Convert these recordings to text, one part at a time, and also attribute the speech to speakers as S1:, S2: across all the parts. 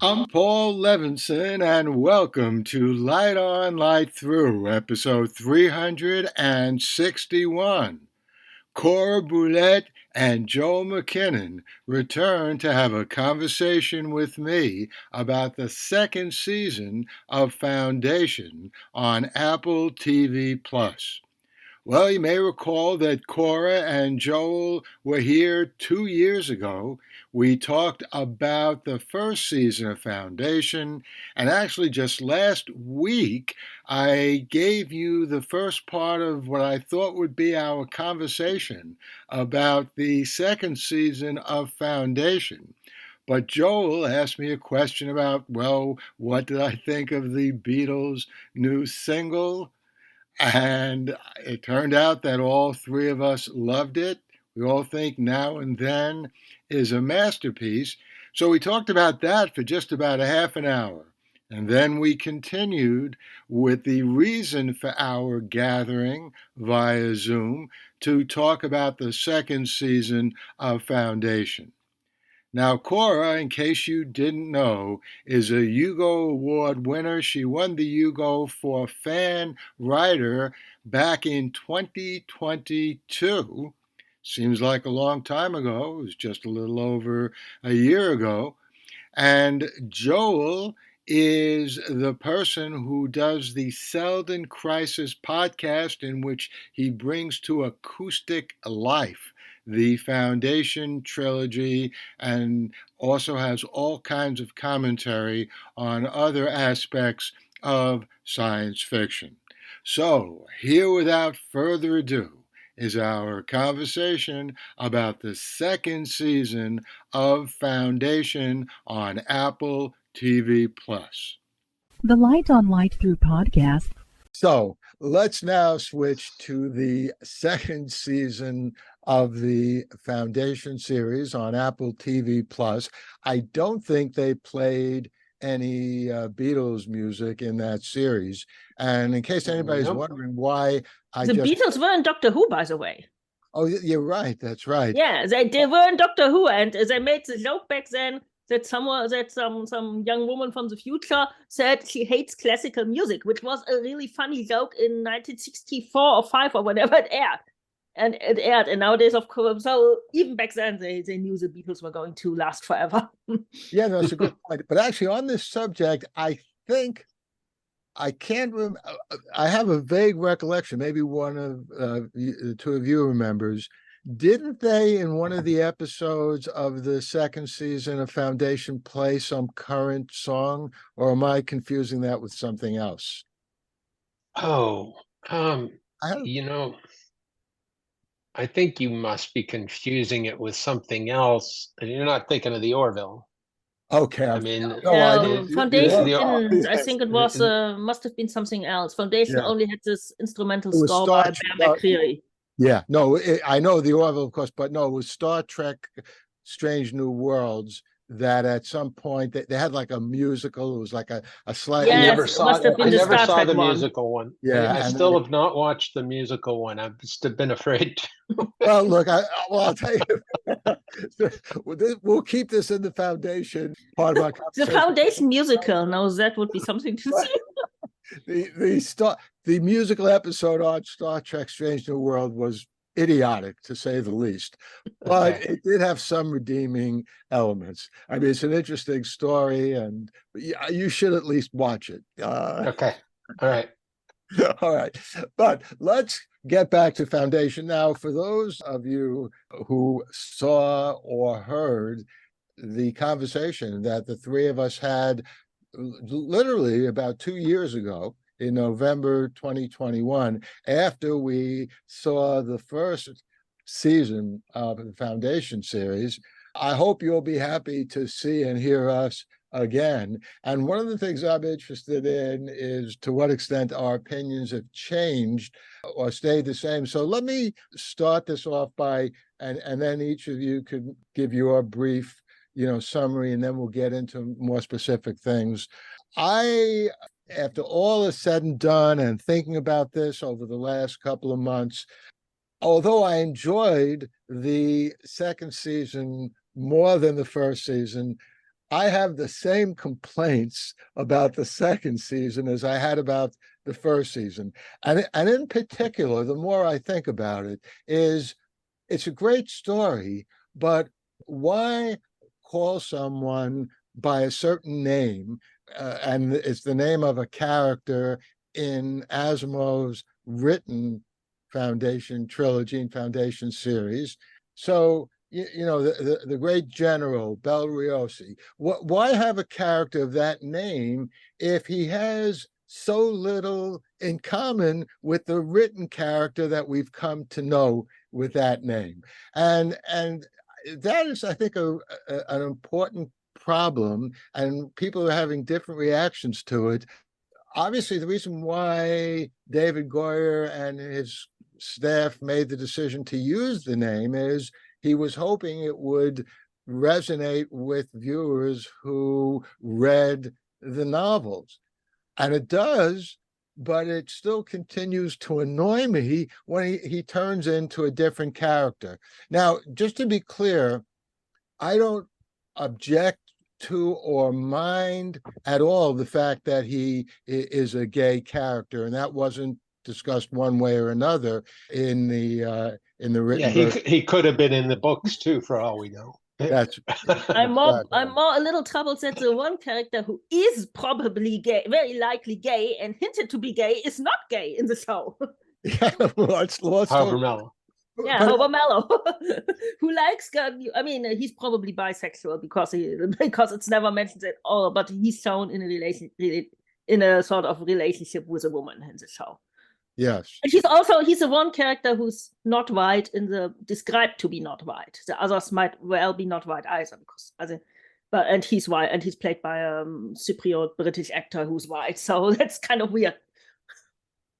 S1: I'm Paul Levinson, and welcome to Light On, Light Through, episode 361. Cora Buhlert and Joel McKinnon return to have a conversation with me about the second season of Foundation on Apple TV Plus. Well, you may recall that Cora and Joel were here 2 years ago. We talked about the first season of Foundation, and actually, just last week, I gave you the first part of what I thought would be our conversation about the second season of Foundation. But Joel asked me a question about, well, what did I think of the Beatles' new single? And it turned out that all three of us loved it. We all think Now and Then is a masterpiece. So we talked about that for just about a half an hour. And then we continued with the reason for our gathering via Zoom to talk about the second season of Foundation. Now, Cora, in case you didn't know, is a Hugo Award winner. She won the Hugo for Fan Writer back in 2022. Seems like a long time ago. It was just a little over a year ago. And Joel is the person who does the Selden Crisis podcast, in which he brings to acoustic life the Foundation trilogy and also has all kinds of commentary on other aspects of science fiction. So, here without further ado is our conversation about the second season of Foundation on Apple TV Plus.
S2: The Light on Light Through podcast.
S1: So let's now switch to the second season of the Foundation series on Apple TV Plus. I don't think they played any Beatles music in that series. And in case anybody's wondering why
S3: the Beatles were in Doctor Who, by the way.
S1: Oh, you're right. That's right.
S3: Yeah, they were in Doctor Who, and they made the joke back then that some young woman from the future said she hates classical music, which was a really funny joke in 1964 or 5 or whatever it aired. And nowadays, of course, so even back then, they knew the Beatles were going to last forever.
S1: Yeah, that's a good point. But actually, on this subject, I think I can't remember. I have a vague recollection. Maybe one of the two of you remembers. Didn't they, in one of the episodes of the second season of Foundation, play some current song, or am I confusing that with something else?
S4: Oh, I think you must be confusing it with something else. You're not thinking of the Orville.
S1: Okay.
S4: I mean,
S3: Foundation didn't. I think it was must have been something else. Foundation only had this instrumental score by Bear McCreary.
S1: Yeah, no, I know the Orville, of course, but no, it was Star Trek Strange New Worlds that at some point they had like a musical. It was like a slight.
S3: Yes,
S4: I never saw the
S3: one.
S4: musical one.
S1: Yeah,
S4: I still have not watched the musical one. I've just been afraid to.
S1: Well, look, I'll tell you, we'll keep this in the Foundation part of our conversation.
S3: The Foundation musical. Now that would be something to see.
S1: The musical episode on Star Trek Strange New World was idiotic, to say the least, but it did have some redeeming elements. I mean, it's an interesting story, and you should at least watch it.
S4: Okay. All right.
S1: All right. But let's get back to Foundation. Now, for those of you who saw or heard the conversation that the three of us had literally about 2 years ago, in November 2021, after we saw the first season of the Foundation series. I hope you'll be happy to see and hear us again. And one of the things I'm interested in is to what extent our opinions have changed or stayed the same. So let me start this off by, and then each of you could give your brief, summary, and then we'll get into more specific things. After all is said and done and thinking about this over the last couple of months, although I enjoyed the second season more than the first season, I have the same complaints about the second season as I had about the first season. And in particular, the more I think about it, is it's a great story, but why call someone by a certain name? And it's the name of a character in Asimov's written Foundation trilogy and Foundation series. So, the great general Belriosi. Why have a character of that name if he has so little in common with the written character that we've come to know with that name? And that is, I think, an important problem, and people are having different reactions to it. Obviously, the reason why David Goyer and his staff made the decision to use the name is he was hoping it would resonate with viewers who read the novels. And it does, but it still continues to annoy me when he turns into a different character. Now, just to be clear, I don't object to or mind at all the fact that he is a gay character, and that wasn't discussed one way or another in the written version.
S4: He could have been in the books too, for all we know.
S1: That's
S3: I'm more
S1: exactly.
S3: I'm more a little troubled that the one character who is probably gay, very likely gay, and hinted to be gay is not gay in the show.
S1: Yeah, let's
S4: However
S1: talk.
S4: mellow.
S3: Yeah,
S1: But
S3: Hober Mello, who likes. I mean, he's probably bisexual because it's never mentioned at all. But he's shown in a sort of relationship with a woman in the show.
S1: yes,
S3: And he's the one character who's not white described to be not white. The others might well be not white either, and he's white, and he's played by a Cypriot British actor who's white. So that's kind of weird.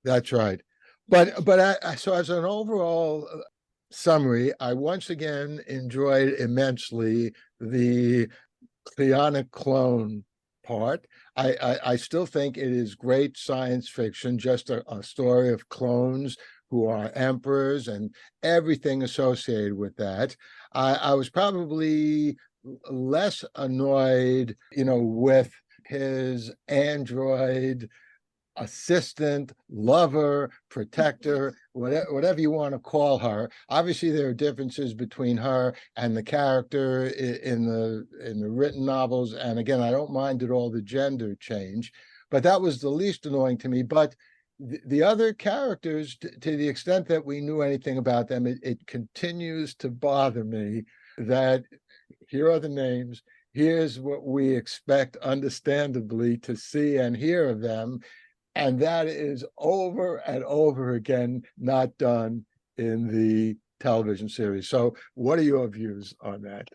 S1: that's right. So as an overall summary, I once again enjoyed immensely the Cleonic clone part. I still think it is great science fiction, just a story of clones who are emperors and everything associated with that. I was probably less annoyed, with his android assistant, lover, protector, whatever you want to call her. Obviously, there are differences between her and the character in the written novels. And again, I don't mind at all the gender change, but that was the least annoying to me. But the other characters, to the extent that we knew anything about them, it continues to bother me that here are the names. Here's what we expect, understandably, to see and hear of them. And that is over and over again not done in the television series. So what are your views on that?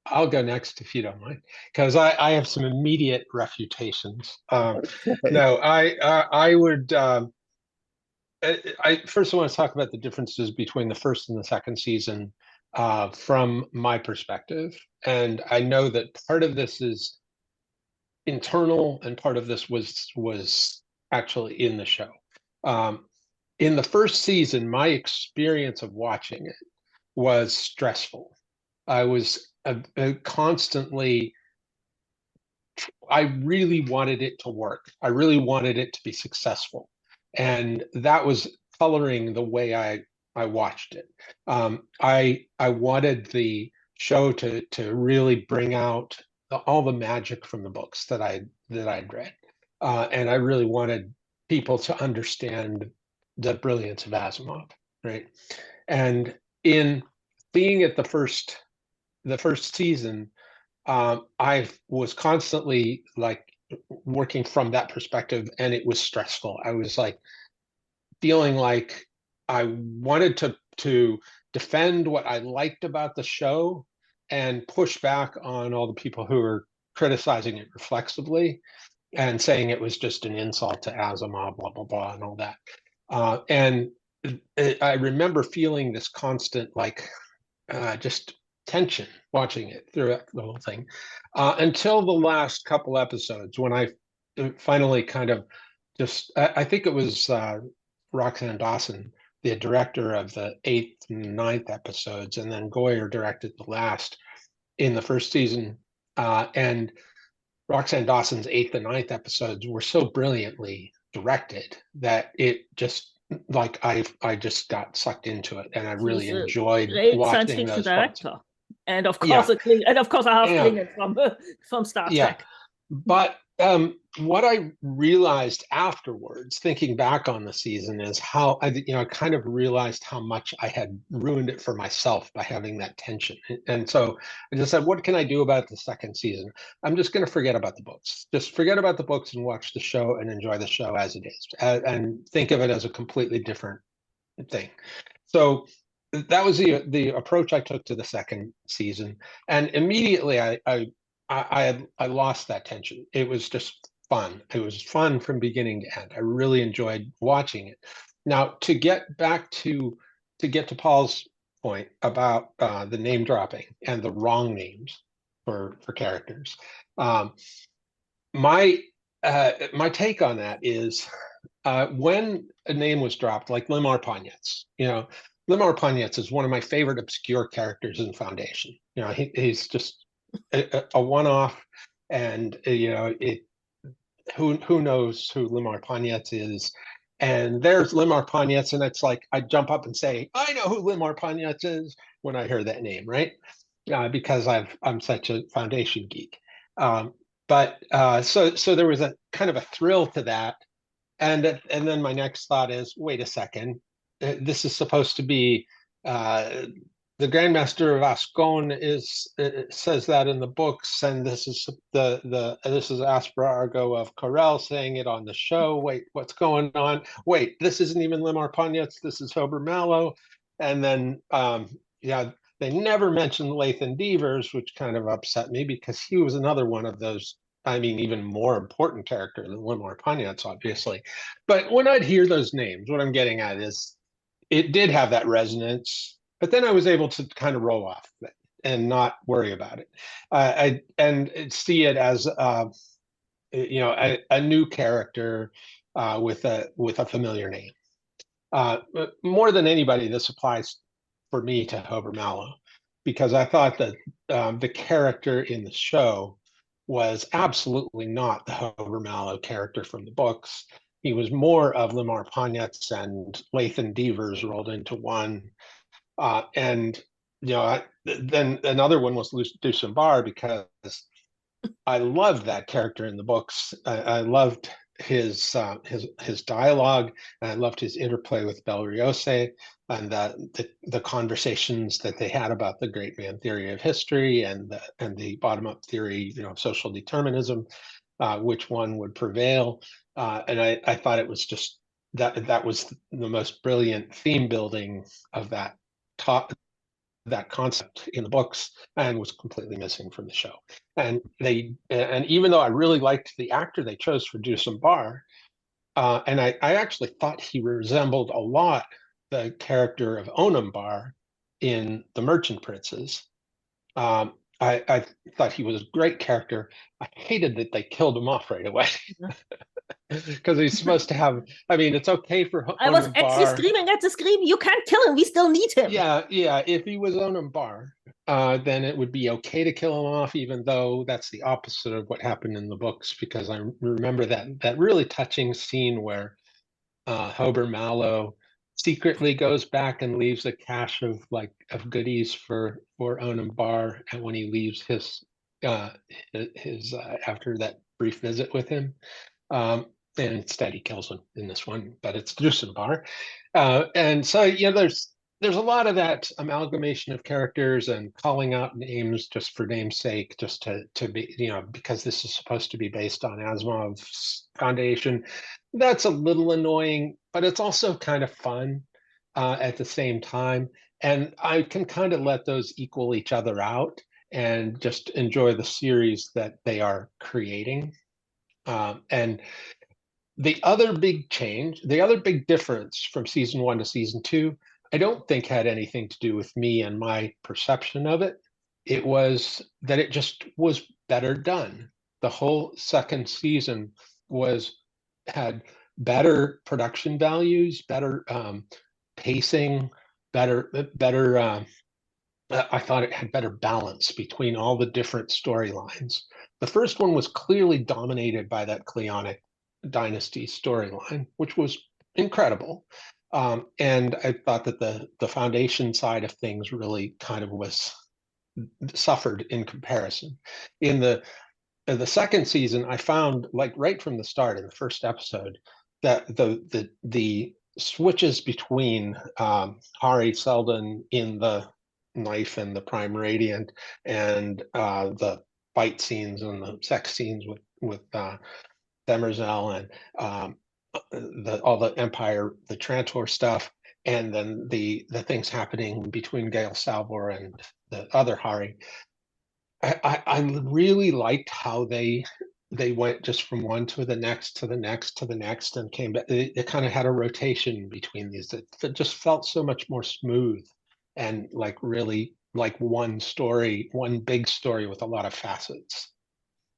S4: I'll go next if you don't mind, because I have some immediate refutations. No, I would. I first want to talk about the differences between the first and the second season from my perspective, and I know that part of this is internal, and part of this was actually in the show. In the first season, my experience of watching it was stressful. I was constantly, I really wanted it to work. I really wanted it to be successful. And that was coloring the way I watched it. I wanted the show to really bring out all the magic from the books that I'd read. And I really wanted people to understand the brilliance of Asimov, right? And in being at the first season, I was constantly like working from that perspective, and it was stressful. I was like feeling like I wanted to defend what I liked about the show and push back on all the people who were criticizing it reflexively and saying it was just an insult to Asimov, blah blah blah, and all that. And I remember feeling this constant just tension watching it throughout the whole thing until the last couple episodes when I finally kind of I think it was Roxanne Dawson, the director of the 8th and 9th episodes, and then Goyer directed the last in the first season. And Roxanne Dawson's 8th and 9th episodes were so brilliantly directed that it just like I just got sucked into it, and I really
S3: He's a
S4: enjoyed
S3: great science
S4: watching
S3: fiction
S4: those parts.
S3: director, and of course,
S4: Yeah,
S3: a half
S4: and
S3: Klingon from Star
S4: yeah,
S3: Trek.
S4: but what I realized afterwards, thinking back on the season, is how I kind of realized how much I had ruined it for myself by having that tension. And so I just said, what can I do about the second season? I'm just going to forget about the books. Just forget about the books and watch the show and enjoy the show as it is, and think of it as a completely different thing. So that was the approach I took to the second season, and immediately I lost that tension. It was just fun. It was fun from beginning to end. I really enjoyed watching it. Now to get to Paul's point about the name dropping and the wrong names for characters. Um, my my take on that is when a name was dropped, like Limar Panyets, Limar Panyets is one of my favorite obscure characters in Foundation. He's just a one-off, and who knows who Limar Panyets is. And there's Limar Panyets, and it's like I jump up and say, I know who Limar Panyets is when I hear that name, right? Because I'm such a Foundation geek. Um, but so there was a kind of a thrill to that, and then my next thought is, wait a second, this is supposed to be uh, the Grandmaster of Ascon says that in the books, and this is Aspera Argo of Corel saying it on the show. Wait, what's going on? Wait, this isn't even Limar Panyets. This is Hober Mallow, and then yeah. They never mentioned Lathan Devers, which kind of upset me because he was another one of those, I mean, even more important character than Limor Panyets, obviously. But when I'd hear those names, what I'm getting at is it did have that resonance, but then I was able to kind of roll off it and not worry about it. And see it as a new character with a familiar name. But more than anybody, this applies for me to Hober Mallow because I thought that the character in the show was absolutely not the Hober Mallow character from the books. He was more of Limar Panyets and Lathan Devers rolled into one. And then another one was Dusan because I loved that character in the books. I loved his dialogue, and I loved his interplay with Belriose and the conversations that they had about the great man theory of history and the bottom up theory, of social determinism, which one would prevail. And I thought it was just that was the most brilliant theme building of that concept in the books and was completely missing from the show. And even though I really liked the actor they chose for Dusum Bar, and I actually thought he resembled a lot the character of Onum Bar in The Merchant Princes. I thought he was a great character. I hated that they killed him off right away because he's supposed to have. I mean, it's okay for
S3: I was
S4: Onum
S3: actually
S4: Bar.
S3: screaming at the screen, you can't kill him, we still need him.
S4: Yeah. If he was Onum Bar, then it would be okay to kill him off, even though that's the opposite of what happened in the books. Because I remember that really touching scene where Hober Mallow secretly goes back and leaves a cache of goodies for Onum Bar, and when he leaves his after that brief visit with him. And instead he kills him in this one, but it's Drusenbar. And so, there's a lot of that amalgamation of characters and calling out names just for name's sake, just to be, because this is supposed to be based on Asimov's Foundation. That's a little annoying, but it's also kind of fun at the same time. And I can kind of let those equal each other out and just enjoy the series that they are creating. And the other big difference from season 1 to season 2, I don't think had anything to do with me and my perception of it. It was that it just was better done. The whole second season had better production values, better pacing, better I thought it had better balance between all the different storylines. The first one was clearly dominated by that Cleonic dynasty storyline, which was incredible. And I thought that the foundation side of things really kind of was suffered in comparison. In the second season, I found, like right from the start in the first episode, that the switches between Hari Seldon in the Knife and the Prime Radiant, and the fight scenes and the sex scenes with Demerzel, and all the Empire, the Trantor stuff, and then the things happening between Gail Salvor and the other Hari. I really liked how they went just from one to the next to the next to the next, and came back. It kind of had a rotation between these that just felt so much more smooth, and like really like one story, one big story with a lot of facets.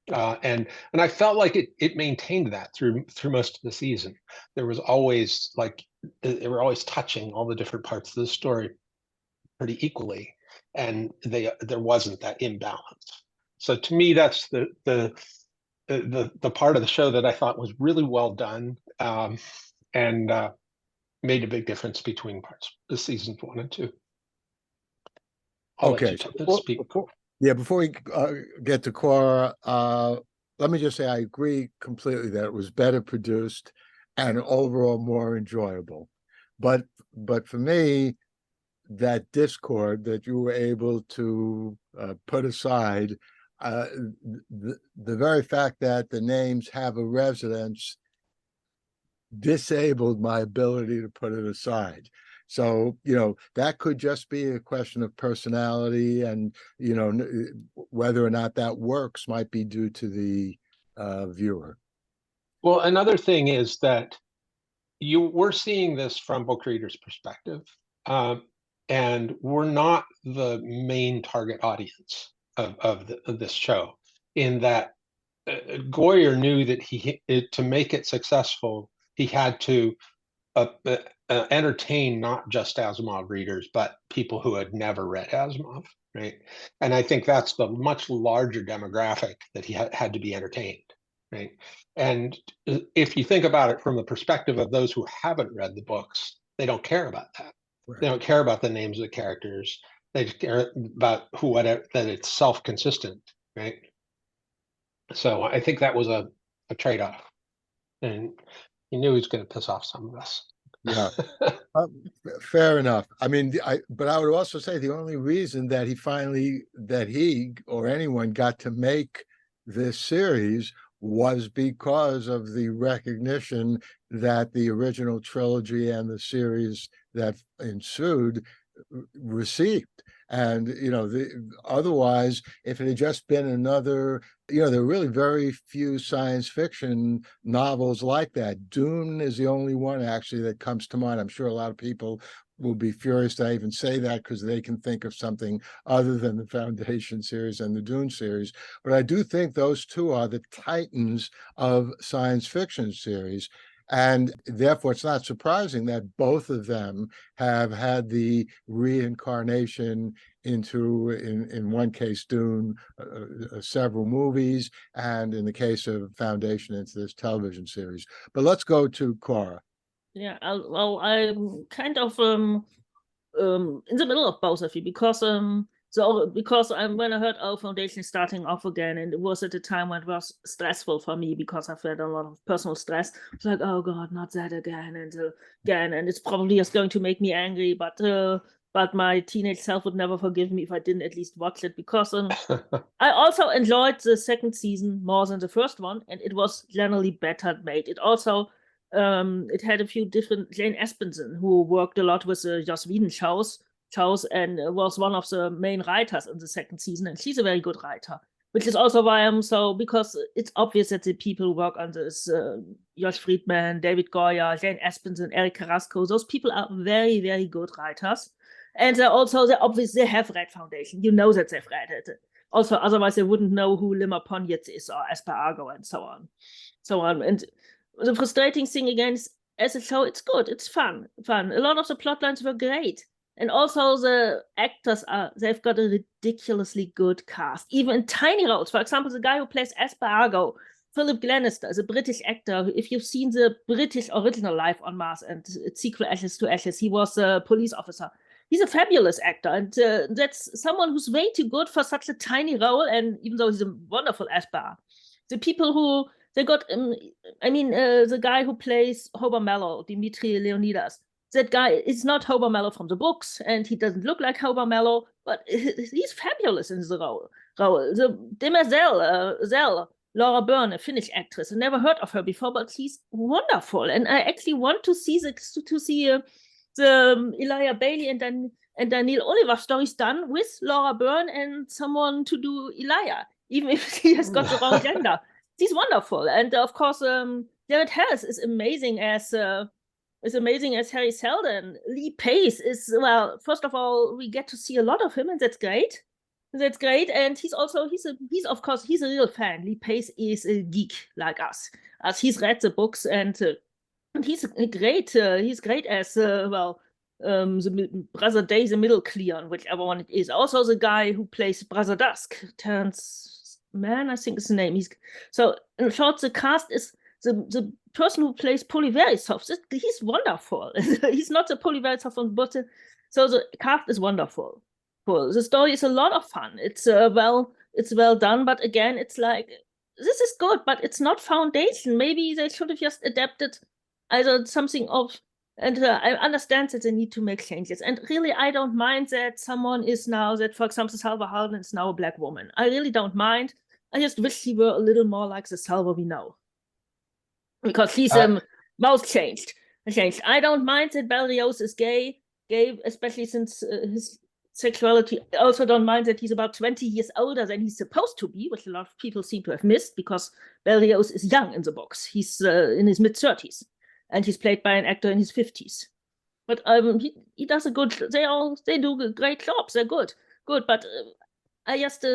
S4: And I felt like it maintained that through most of the season. There was always like they were always touching all the different parts of the story pretty equally, and there wasn't that imbalance. So to me, that's the part of the show that I thought was really well done, and made a big difference between parts, the seasons 1 and 2. I'll let you speak.
S1: Before we get to Cora, let me just say I agree completely that it was better produced and overall more enjoyable. But for me, that discord that you were able to put aside, the very fact that the names have a resonance disabled my ability to put it aside. So, that could just be a question of personality, and, whether or not that works might be due to the viewer.
S4: Well, another thing is that we're seeing this from book readers' perspective, and we're not the main target audience of this show, in that Goyer knew that to make it successful, he had to entertain not just Asimov readers, but people who had never read Asimov, right? And I think that's the much larger demographic that he had to be entertained, right? And if you think about it from the perspective of those who haven't read the books, they don't care about that. Right. They don't care about the names of the characters. They just care about that it's self-consistent, right? So I think that was a trade-off, and he knew he was going to piss off some of us.
S1: Yeah, fair enough. I mean, but I would also say the only reason that he or anyone got to make this series was because of the recognition that the original trilogy and the series that ensued received. And, otherwise, if it had just been another, there are really very few science fiction novels like that. Dune is the only one actually that comes to mind. I'm sure a lot of people will be furious that I even say that, because they can think of something other than the Foundation series and the Dune series. But I do think those two are the titans of science fiction series. And therefore, it's not surprising that both of them have had the reincarnation into, in one case, Dune, several movies, and in the case of Foundation, into this television series. But let's go to Cora.
S3: Yeah, I'm kind of in the middle of both of you, because when I heard our Foundation starting off again, and it was at a time when it was stressful for me because I've had a lot of personal stress. It's like, oh God, not that again and again, and it's probably just going to make me angry. But my teenage self would never forgive me if I didn't at least watch it, because I also enjoyed the second season more than the first one, and it was generally better made. It also it had a few different, Jane Espenson, who worked a lot with the Joss Whedon shows, and was one of the main writers in the second season, and she's a very good writer, which is also why I'm so, because it's obvious that the people who work on this, Josh Friedman, David Goyer, Jane Espenson, Eric Carrasco, those people are very, very good writers. And they're obviously, they have read Foundation. You know that they've read it. Also, otherwise they wouldn't know who Limmer Ponyitz is, or Esper Argo, and so on. And the frustrating thing again is, as a show, it's good, it's fun. A lot of the plot lines were great. And also the actors they've got a ridiculously good cast, even in tiny roles. For example, the guy who plays Espargo, Philip Glenister, is a British actor. If you've seen the British original Life on Mars and its sequel Ashes to Ashes, he was a police officer. He's a fabulous actor, and that's someone who's way too good for such a tiny role. And even though he's a wonderful Esper, the people who they got, the guy who plays Hober Mallow, Dimitri Leonidas, that guy is not Hober Mallow from the books, and he doesn't look like Hober Mallow, but he's fabulous in the role. The Demoiselle, Zell, Laura Byrne, a Finnish actress. I never heard of her before, but she's wonderful, and I actually want to see the Elijah Bailey and Daniel Oliver stories done with Laura Byrne and someone to do Elijah, even if she has got the wrong gender. She's wonderful, and of course, Jared Harris is amazing as Harry Seldon. Lee Pace is, well, first of all, we get to see a lot of him, and that's great. That's great, and he's a real fan. Lee Pace is a geek like us, as he's read the books, and he's great. He's great as the Brother Day, the Middle Cleon, whichever one it is. Also, the guy who plays Brother Dusk, Terrence Mann, I think is the name. So in short, the cast is the person who plays Polyverisov. He's wonderful. He's not the Polyverisov from Butte. So the cast is wonderful. Cool. The story is a lot of fun. It's well done, but again, it's like, this is good, but it's not foundation. Maybe they should have just adapted either something of, and I understand that they need to make changes. And really, I don't mind that someone is now, that for example, Salva Halden is now a black woman. I really don't mind. I just wish she were a little more like the Salva we know. Because she's mouth changed. I don't mind that Belrios is gay, especially since his sexuality. I also don't mind that he's about 20 years older than he's supposed to be, which a lot of people seem to have missed, because Belrios is young in the books. He's in his mid-30s, and he's played by an actor in his 50s. But he does a good. They do great jobs. They're good. But I just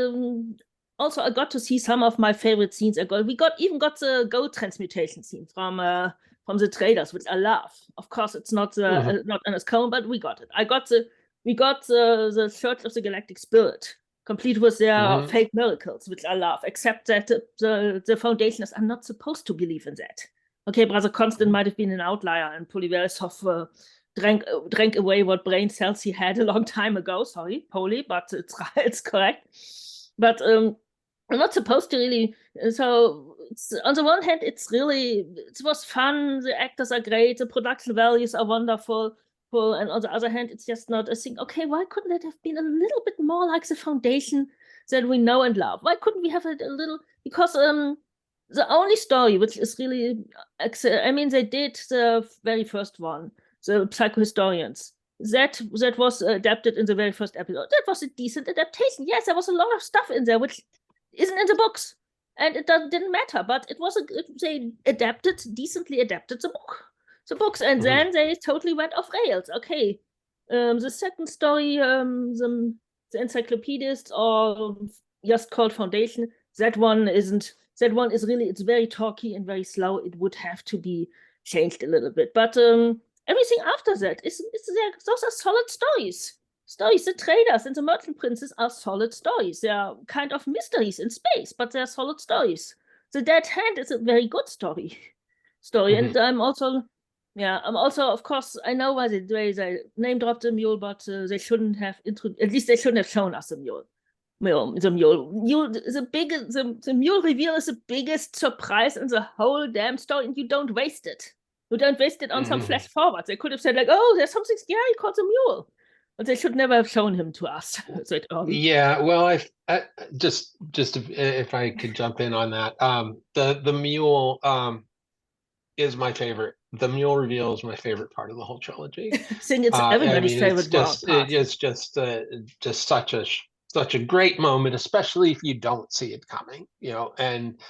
S3: also I got to see some of my favorite scenes. We got the gold transmutation scene from the trailers, which I love. Of course, it's not not Ernest Cohen, but we got it. We got the Church of the Galactic Spirit, complete with their fake miracles, which I love, except that the Foundationists are not supposed to believe in that. Okay, Brother Constant might have been an outlier, and Polyverisov drank away what brain cells he had a long time ago. Sorry, Poly, but it's correct. But I'm not supposed to really. So on the one hand, it was fun. The actors are great. The production values are wonderful. And on the other hand, it's just not a thing. Okay, why couldn't it have been a little bit more like the Foundation that we know and love? Why couldn't we have it a little? Because the only story which is really, they did the very first one, the Psychohistorians. That was adapted in the very first episode. That was a decent adaptation. Yes, there was a lot of stuff in there which isn't in the books, and it didn't matter. But they decently adapted the books, and then they totally went off rails. Okay, the second story, the Encyclopedist, or just called Foundation, that one isn't. That one is really, it's very talky and very slow. It would have to be changed a little bit. But everything after that those are solid stories. The Traders and the Merchant Princes are solid stories. They are kind of mysteries in space, but they're solid stories. The Dead Hand is a very good story. And I'm also, of course, I know why they name dropped the mule, but they shouldn't have at least they shouldn't have shown us the mule. The mule reveal is the biggest surprise in the whole damn story, and you don't waste it. You don't waste it on some flash forwards. They could have said like, "Oh, there's something scary called the mule," but they should never have shown him to us.
S4: Yeah, well, I just if I could jump in on that, the mule is my favorite. The mule reveal is my favorite part of the whole trilogy.
S3: I think it's everybody's favorite part.
S4: It's just such a great moment, especially if you don't see it coming, and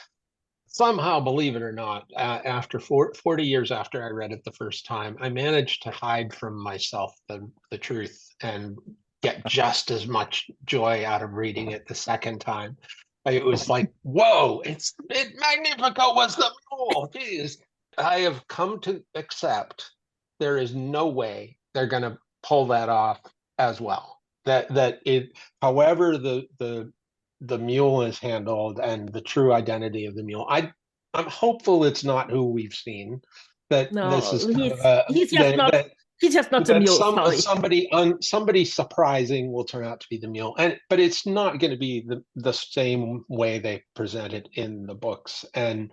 S4: somehow, believe it or not, after 40 years after I read it the first time, I managed to hide from myself the truth and get just as much joy out of reading it the second time. It was like, whoa, Magnifico was the mule. Jeez. I have come to accept there is no way they're going to pull that off as well. That it, however the mule is handled and the true identity of the mule, I'm hopeful it's not who we've seen. That this is
S3: No,
S4: kind of
S3: he's just not
S4: that
S3: he's just not the
S4: that
S3: mule. Sorry.
S4: somebody surprising will turn out to be the mule, but it's not going to be the same way they present it in the books. And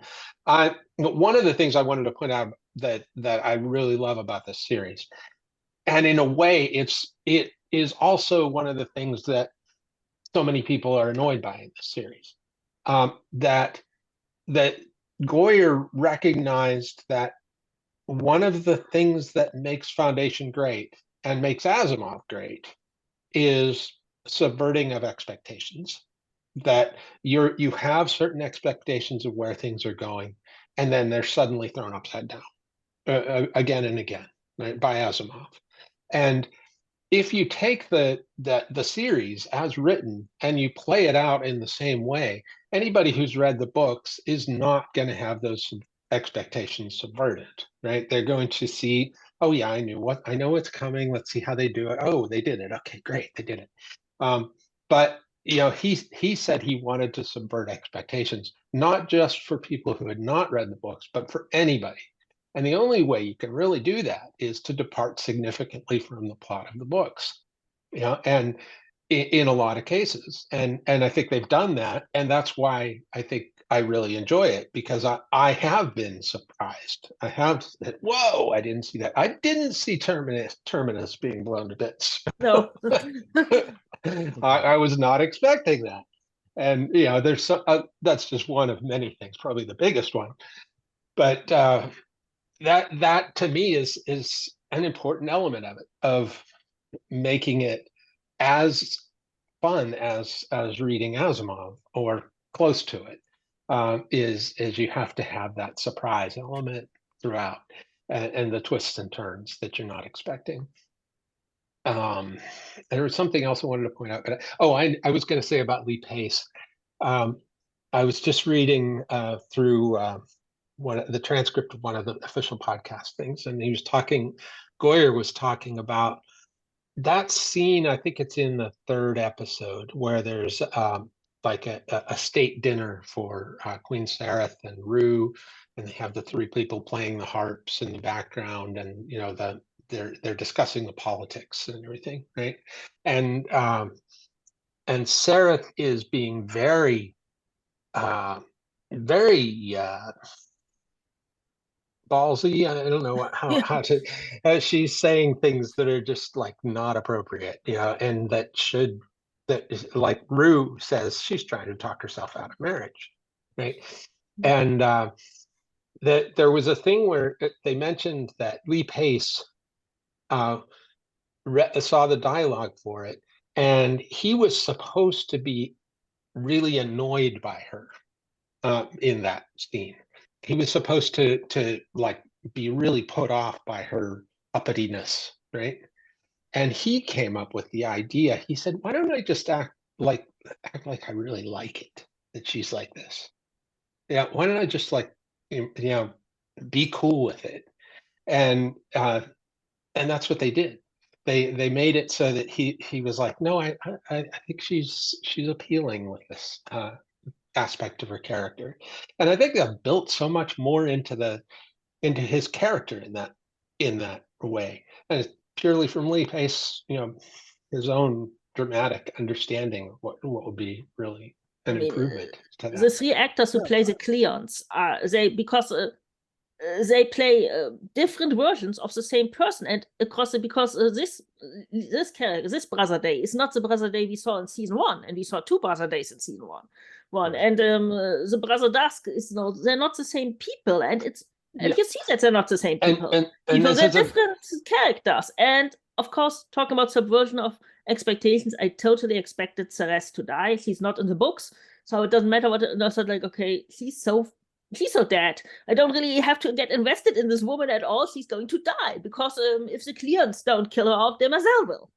S4: one of the things I wanted to point out that I really love about this series, and in a way it is also one of the things that so many people are annoyed by in this series, that Goyer recognized that one of the things that makes Foundation great and makes Asimov great is subverting of expectations. That you have certain expectations of where things are going, and then they're suddenly thrown upside down again and again, right, by Asimov. And if you take the series as written and you play it out in the same way, anybody who's read the books is not going to have those expectations subverted, right? They're going to see, oh yeah, I know what's coming. Let's see how they do it. Oh, they did it. Okay, great, they did it. But he said he wanted to subvert expectations, not just for people who had not read the books, but for anybody. And the only way you can really do that is to depart significantly from the plot of the books, and in a lot of cases. And I think they've done that. And that's why I think I really enjoy it, because I have been surprised. I have said, whoa, I didn't see that. I didn't see Terminus being blown to bits.
S3: No.
S4: I was not expecting that. And, there's some, that's just one of many things, probably the biggest one. But that to me is an important element of it, of making it as fun as reading Asimov or close to it, is you have to have that surprise element throughout, and the twists and turns that you're not expecting. There was something else I wanted to point out, but I was going to say about Lee Pace. I was just reading through the transcript of one of the official podcast things, and Goyer was talking about that scene. I think it's in the third episode, where there's like a state dinner for Queen Sareth and Rue, and they have the three people playing the harps in the background, and they're discussing the politics and everything, right? And Sareth is being very ballsy. I don't know how to. She's saying things that are just like not appropriate, and that is, like Rue says, she's trying to talk herself out of marriage, right? And that there was a thing where they mentioned that Lee Pace saw the dialogue for it, and he was supposed to be really annoyed by her in that scene. He was supposed to like be really put off by her uppityness, right? And he came up with the idea. He said, "Why don't I just act like I really like it that she's like this? Yeah, why don't I just be cool with it?" And that's what they did. They made it so that he was like, "No, I think she's appealing with this aspect of her character," and I think that built so much more into his character in that way, and it's purely from Lee Pace, his own dramatic understanding of what would be really an improvement to that.
S3: The three actors who play the Cleons because they play different versions of the same person, and because this character, this Brother Day, is not the Brother Day we saw in season 1, and we saw 2 Brother Days in season 1. And the Brother Dusk they're not the same people, and you see that they're not the same people.
S4: And
S3: they're different characters. And of course, talking about subversion of expectations, I totally expected Ceres to die. She's not in the books, so it doesn't matter what it was. Like, okay, she's so dead. I don't really have to get invested in this woman at all. She's going to die, because if the Cleons don't kill her off, Demoiselle will.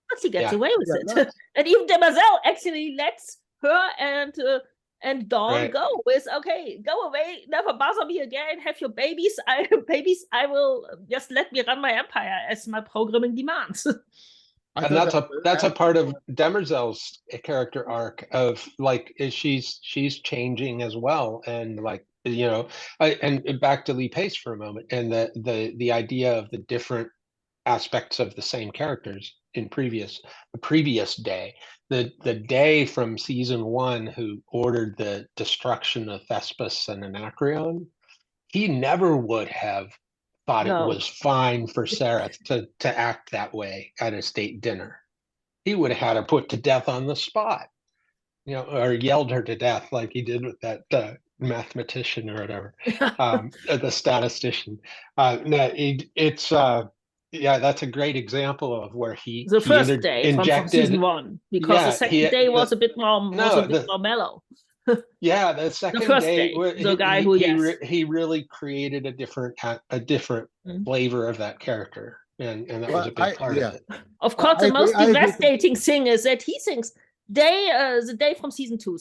S3: But she gets away with it. And even Demoiselle actually lets her and Dawn go with, okay, go away, never bother me again, have your babies. I will just let me run my empire as my programming demands.
S4: And that's a part of Demerzel's character arc of like she's changing as well, and like and back to Lee Pace for a moment, and the idea of the different aspects of the same characters in the previous day, the day from season 1 who ordered the destruction of Thespis and Anacreon, he never would have thought it was fine for Sarah to act that way at a state dinner. He would have had her put to death on the spot, or yelled her to death like he did with that mathematician or whatever, the statistician. That's a great example of where the
S3: first day from season 1, because the second day was a bit more mellow.
S4: Yeah, the second day, the guy he really created a different flavor of that character, and that was a big part of it.
S3: Of course, the most devastating thing is that he thinks the day from season 2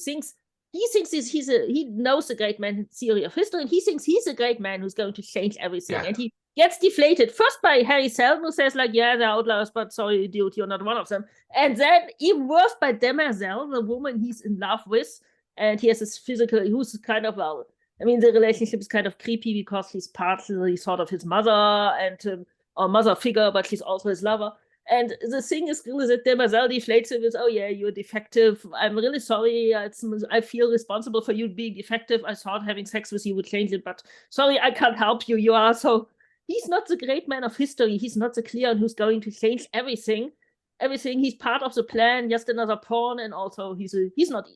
S3: he knows the great man theory of history, and he thinks he's a great man who's going to change everything, and he gets deflated first by Harry Seldon, who says like, yeah, they're outlaws, but sorry, dude, you're not one of them, and then even worse by Demerzel, the woman he's in love with. And he has this who's kind of, the relationship is kind of creepy because he's partly sort of his mother and or mother figure, but she's also his lover. And the thing is really that Demerzel deflates him with, oh yeah, you're defective. I'm really sorry. I feel responsible for you being defective. I thought having sex with you would change it, but sorry, I can't help you. You are so. He's not the great man of history. He's not the Cleon who's going to change everything. He's part of the plan, just another pawn, and also he's not.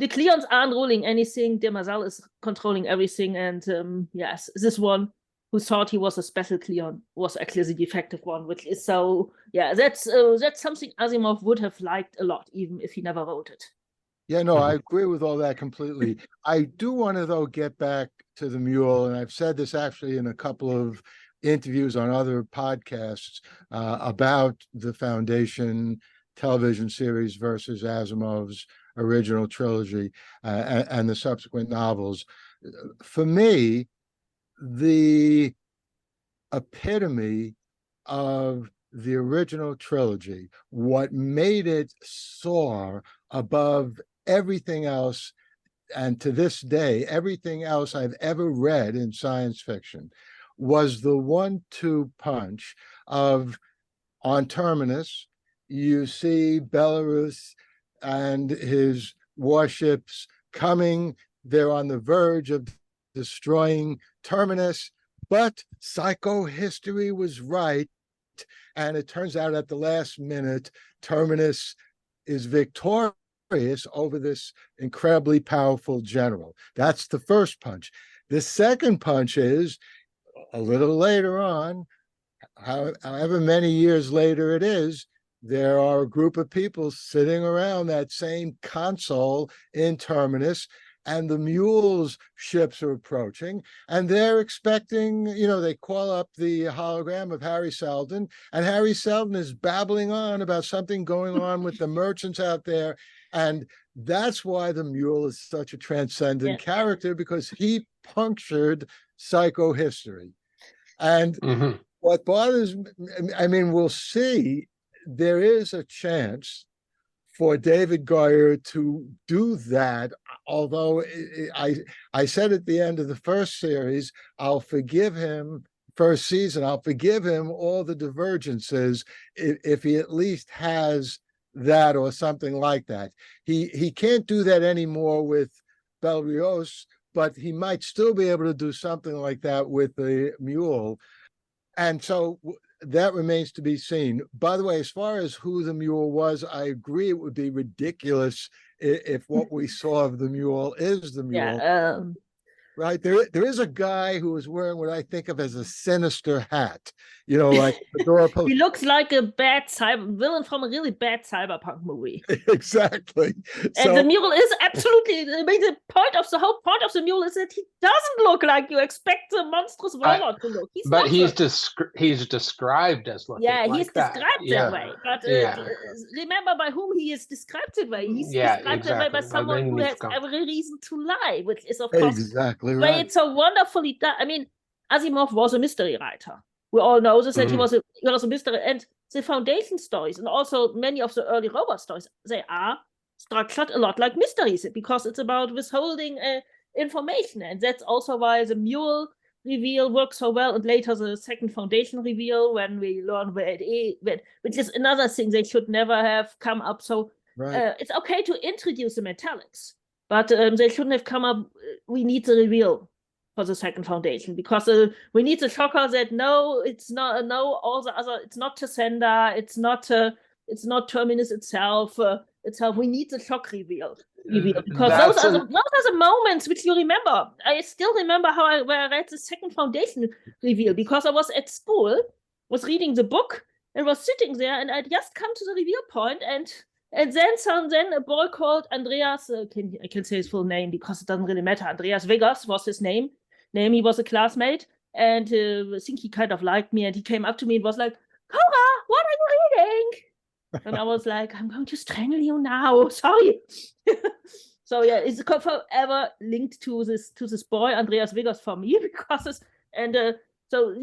S3: The Cleons aren't ruling anything. Demerzel is controlling everything. And yes, this one who thought he was a special Cleon was actually the defective one, which is so, that's something Asimov would have liked a lot, even if he never wrote it.
S1: Yeah, no, I agree with all that completely. I do want to, though, get back to the mule. And I've said this actually in a couple of interviews on other podcasts about the Foundation television series versus Asimov's original trilogy and the subsequent novels. For me, the epitome of the original trilogy, what made it soar above everything else, and to this day, everything else I've ever read in science fiction, was the 1-2 punch of, on Terminus, you see Belarus and his warships coming. They're on the verge of destroying Terminus, but psychohistory was right, and it turns out at the last minute, Terminus is victorious over this incredibly powerful general. That's the first punch. The second punch is a little later on, however many years later it is, there are a group of people sitting around that same console in Terminus, and the mules ships are approaching, and they're expecting, they call up the hologram of Harry Seldon, and Harry Seldon is babbling on about something going on with the merchants out there. And that's why the mule is such a transcendent character, because he punctured psychohistory. And what bothers me, we'll see, there is a chance for David Goyer to do that, although I said at the end of the first series, first season, I'll forgive him all the divergences if he at least has that or something like that. He can't do that anymore with Belrios, but he might still be able to do something like that with the mule. And so that remains to be seen. By the way, as far as who the mule was, I agree it would be ridiculous if what we saw of the mule is the mule. Right? There is a guy who is wearing what I think of as a sinister hat, like the door post.
S3: He looks like a bad villain from a really bad cyberpunk movie.
S1: Exactly.
S3: And the mule is absolutely, the whole point of the mule is that he doesn't look like you expect the monstrous warlord to look.
S4: He's described as looking like
S3: he's described that way. But remember by whom he is described that way. He's described that way by someone who has every reason to lie, which is, of course,
S1: exactly
S3: right. It's so wonderfully done. Asimov was a mystery writer. We all know this, that he
S4: Mhm.
S3: was a mystery. And the Foundation stories, and also many of the early robot stories, they are structured a lot like mysteries because it's about withholding information. And that's also why the mule reveal works so well, and later the second Foundation reveal when we learn where it is, which is another thing they should never have come up. So
S1: Right.
S3: it's okay to introduce the metallics, but they shouldn't have come up. We need the reveal for the second Foundation because we need the shocker that no, it's not all the other. It's not Tassenda. It's not Terminus itself. We need the shock reveal because those
S4: That's
S3: are
S4: an
S3: the moments which you remember. I still remember where I read the second Foundation reveal because I was at school, was reading the book, and was sitting there, and I'd just come to the reveal point, and then a boy called Andreas, I can say his full name because it doesn't really matter. Andreas Vegas was his name. He was a classmate, and I think he kind of liked me, and he came up to me and was like, Cora, what are you reading? And I was like, I'm going to strangle you now. Sorry. So yeah, it's forever linked to this boy, Andreas Vegas, for me, because so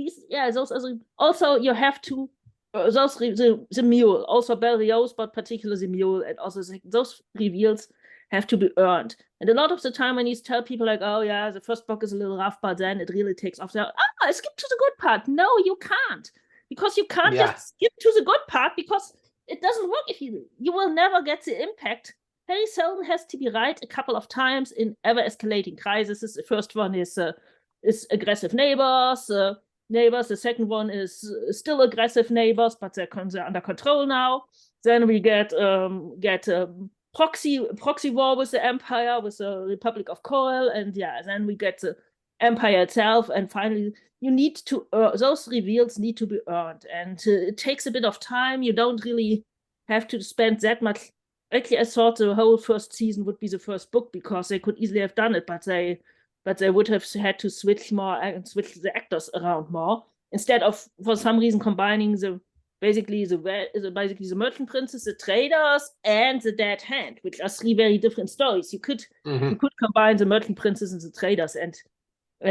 S3: those also you have to those the mule, also Berlioz, but particularly the mule, and also those reveals have to be earned. And a lot of the time when you tell people like, oh yeah, the first book is a little rough, but then it really takes off. I skip to the good part. No, you can't. Because you can't just skip to the good part because it doesn't work if you will never get the impact. Harry Seldon has to be right a couple of times in ever-escalating crises. The first one is aggressive neighbors. The second one is still aggressive neighbors, but they're under control now. Then we get proxy war with the Empire, with the Republic of Coral, and then we get the Empire itself, and finally you need to those reveals need to be earned, and it takes a bit of time. You don't really have to spend that much. Actually, I thought the whole first season would be the first book because they could easily have done it, but they would have had to switch more and switch the actors around more instead of, for some reason, combining basically the Merchant Princes, the Traders, and the Dead Hand, which are three very different stories. You could combine the Merchant Princes and the Traders and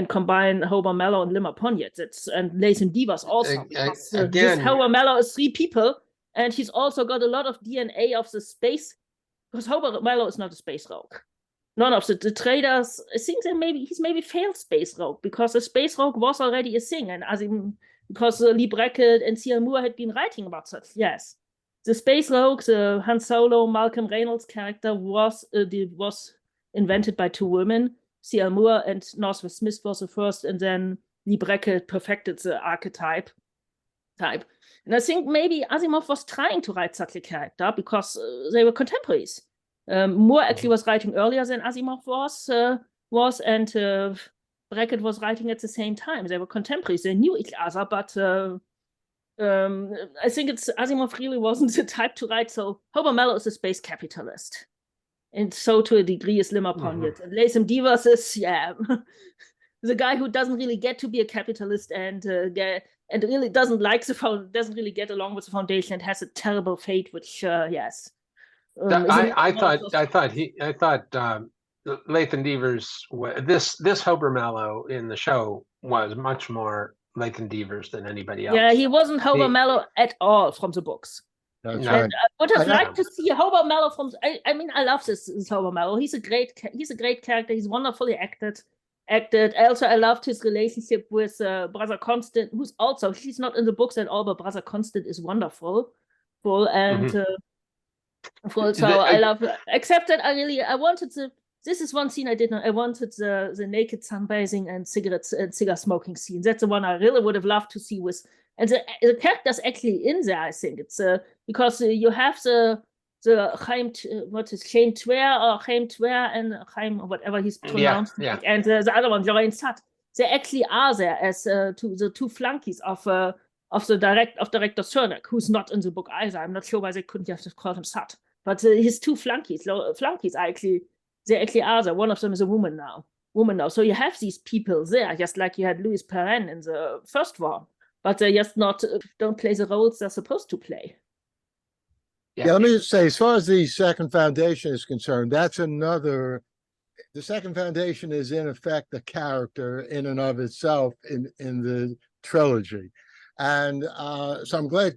S3: combine Hober Mallow and Limmer Ponyet. And Lathan Divas also. This Hober Mallow is three people, and he's also got a lot of DNA of the space, because Hober Mallow is not a space rogue. None of the Traders, I think he's maybe failed space rogue, because the space rogue was already a thing, and because Lee Brackett and C.L. Moore had been writing about such. Yes, the space rogue, the Han Solo, Malcolm Reynolds character was invented by two women. C.L. Moore and Northwell Smith was the first, and then Lee Brackett perfected the archetype. And I think maybe Asimov was trying to write such a character because they were contemporaries. Moore actually was writing earlier than Asimov was, and Brackett was writing at the same time. They were contemporaries. They knew each other, but I think Asimov really wasn't the type to write. So Hober Mallow is a space capitalist. And so to a degree is Limmer Ponyet. And Lathan Divas is, the guy who doesn't really get to be a capitalist and really doesn't really get along with the Foundation and has a terrible fate, which, yes.
S4: I thought Lathan Devers, this Hober Mallow in the show was much more Lathan Devers than anybody else.
S3: Yeah, he wasn't Hober Mallow at all from the books.
S1: That's right.
S3: I would have liked to see Hober Mallow from. I mean, I love this Hober Mallow. He's a great character. He's wonderfully acted. Also, I loved his relationship with Brother Constant, who's also, he's not in the books at all, but Brother Constant is wonderful. So I love it. Except that I wanted this is one scene I did not. I wanted the naked sunbathing and cigar smoking scene. That's the one I really would have loved to see with. And the character's actually in there, I think. It's because you have the Chaim Twer or Chaim Twer and Chaim, or whatever he's pronounced.
S4: Yeah.
S3: And the other one, Lorraine Sut. They actually are there as the two flunkies of Director Cernak, who's not in the book either. I'm not sure why they couldn't just call him Sut. But his two flunkies are actually are there. One of them is a woman now. So you have these people there, just like you had Louis Perrin in the first one. But they just don't play the roles they're supposed to play.
S1: Yeah, let me just say, as far as the Second Foundation is concerned, that's another. The Second Foundation is in effect a character in and of itself in the trilogy. And so I'm glad,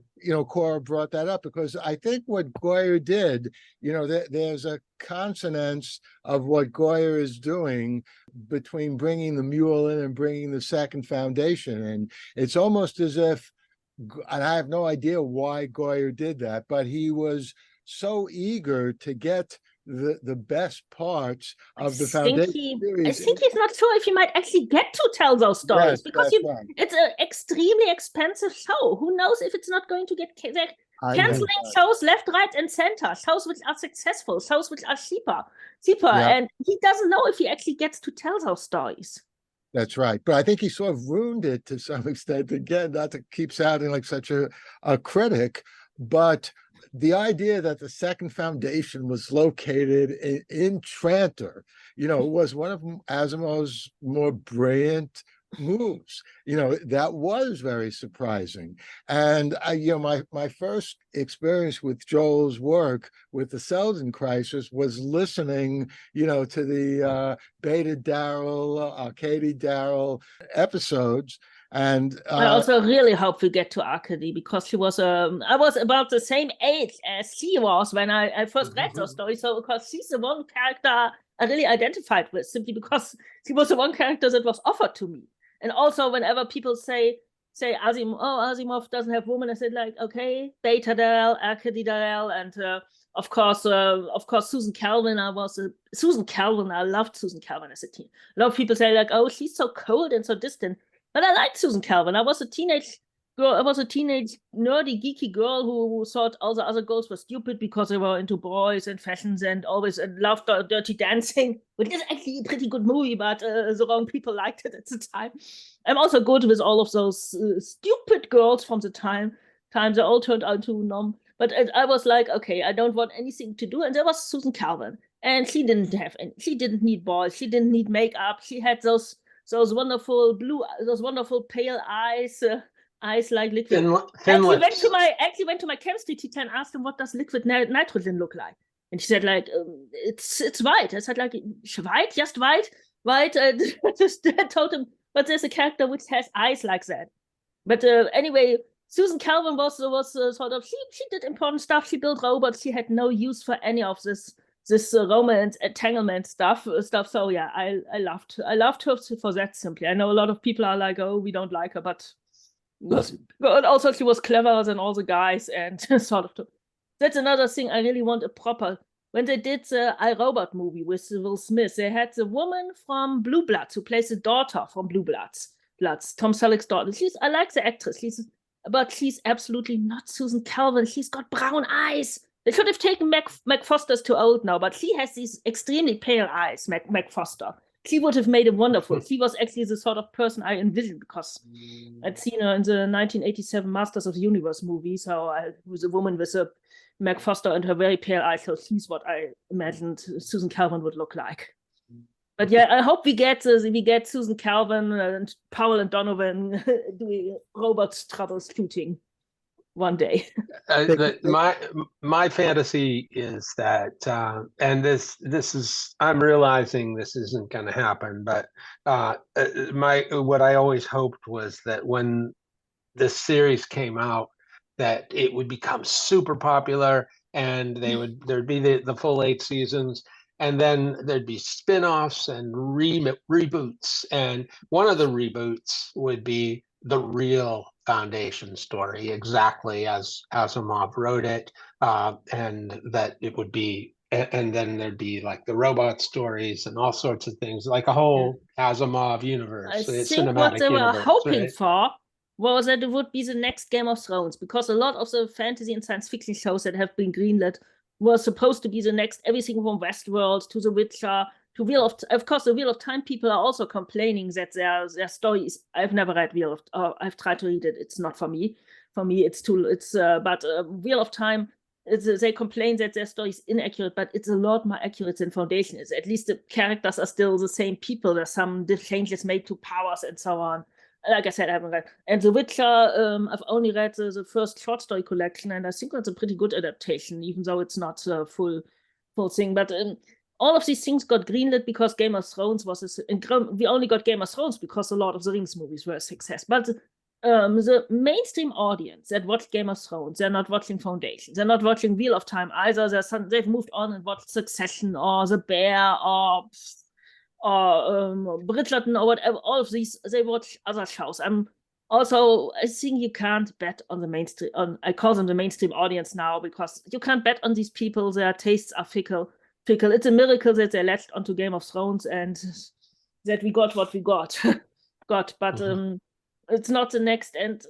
S1: Cora brought that up, because I think what Goyer did, there's a consonance of what Goyer is doing between bringing the mule in and bringing the second foundation. And it's almost as if, and I have no idea why Goyer did that, but he was so eager to get the best parts of the foundation
S3: I
S1: series.
S3: think he's not sure if he might actually get to tell those stories,
S1: Yes,
S3: because
S1: that's right.
S3: it's an extremely expensive show. Who knows if it's not going to get canceling shows left, right, and center, shows which are successful, shows which are cheaper,
S1: Yeah.
S3: and he doesn't know if he actually gets to tell those stories.
S1: That's right. But I think he sort of ruined it to some extent. Again, not to keep sounding like such a critic, but the idea that the second foundation was located in Trantor, was one of Asimov's more brilliant moves. That was very surprising. And my first experience with Joel's work with the Selden Crisis was listening, to the Beta Daryl, Katie Daryl episodes. And
S3: I also really hope we get to Arcady, because I was about the same age as she was when I first read those stories. So because she's the one character I really identified with, simply because she was the one character that was offered to me. And also, whenever people say Asimov doesn't have women, I said, like, okay, Beta Daryl, Arcady Daryl, and of course Susan Calvin. I loved Susan Calvin as a teen. A lot of people say, like, oh, she's so cold and so distant. But I liked Susan Calvin. I was a teenage girl. I was a teenage nerdy, geeky girl who thought all the other girls were stupid because they were into boys and fashions and always loved Dirty Dancing, which is actually a pretty good movie, but the wrong people liked it at the time. I'm also good with all of those stupid girls from the time. They all turned out to nom. But I was like, okay, I don't want anything to do. And there was Susan Calvin, and she didn't need boys. She didn't need makeup. She had those wonderful pale eyes like liquid. I actually went to my chemistry teacher and asked him, what does liquid nitrogen look like? And she said, like, it's white. I said, like, white, just white. Just told him, but there's a character which has eyes like that. But anyway, Susan Calvin was sort of, she did important stuff. She built robots. She had no use for any of this romance entanglement stuff. So yeah, I loved her for that, simply. I know a lot of people are like, oh, we don't like her, but also she was cleverer than all the guys, and sort of. That's another thing I really want a proper. When they did the I, Robot movie with Will Smith, they had the woman from Blue Bloods who plays the daughter from Blue Bloods, Tom Selleck's daughter. I like the actress, but she's absolutely not Susan Calvin. She's got brown eyes. They should have taken Meg Foster's too old now, but she has these extremely pale eyes, Meg Foster. She would have made it wonderful. She was actually the sort of person I envisioned, because I'd seen her in the 1987 Masters of the Universe movie. So I was a woman with a Meg Foster and her very pale eyes. So she's what I imagined Susan Calvin would look like. But yeah, I hope we get Susan Calvin and Powell and Donovan doing robots troubleshooting one day.
S4: My fantasy is that, and this is, I'm realizing this isn't going to happen, but what I always hoped was that when this series came out, that it would become super popular, and there'd be the full 8 seasons, and then there'd be spin-offs and reboots, and one of the reboots would be the real Foundation story, exactly as Asimov wrote it, and that it would be, and then there'd be like the robot stories and all sorts of things, like a whole Asimov universe.
S3: I think what they were hoping for was that it would be the next Game of Thrones, because a lot of the fantasy and science fiction shows that have been greenlit were supposed to be the next, everything from Westworld to The Witcher to Wheel of course, the Wheel of Time people are also complaining that their stories. I've never read I've tried to read it. It's not for me. For me, but Wheel of Time, they complain that their story is inaccurate, but it's a lot more accurate than Foundation is. At least the characters are still the same people. There's some changes made to powers and so on. Like I said, I haven't read. And The Witcher, I've only read the first short story collection, and I think that's a pretty good adaptation, even though it's not a full thing. But all of these things got greenlit because Game of Thrones was we only got Game of Thrones because the Lord of the Rings movies were a success. But the mainstream audience that watched Game of Thrones, they're not watching Foundation, they're not watching Wheel of Time either. They've moved on and watched Succession or The Bear or Bridgerton or whatever. All of these, they watch other shows. Also, I think you can't bet on the mainstream. I call them the mainstream audience now because you can't bet on these people. Their tastes are fickle. It's a miracle that they latched onto Game of Thrones and that we got what we got. But it's not the next. And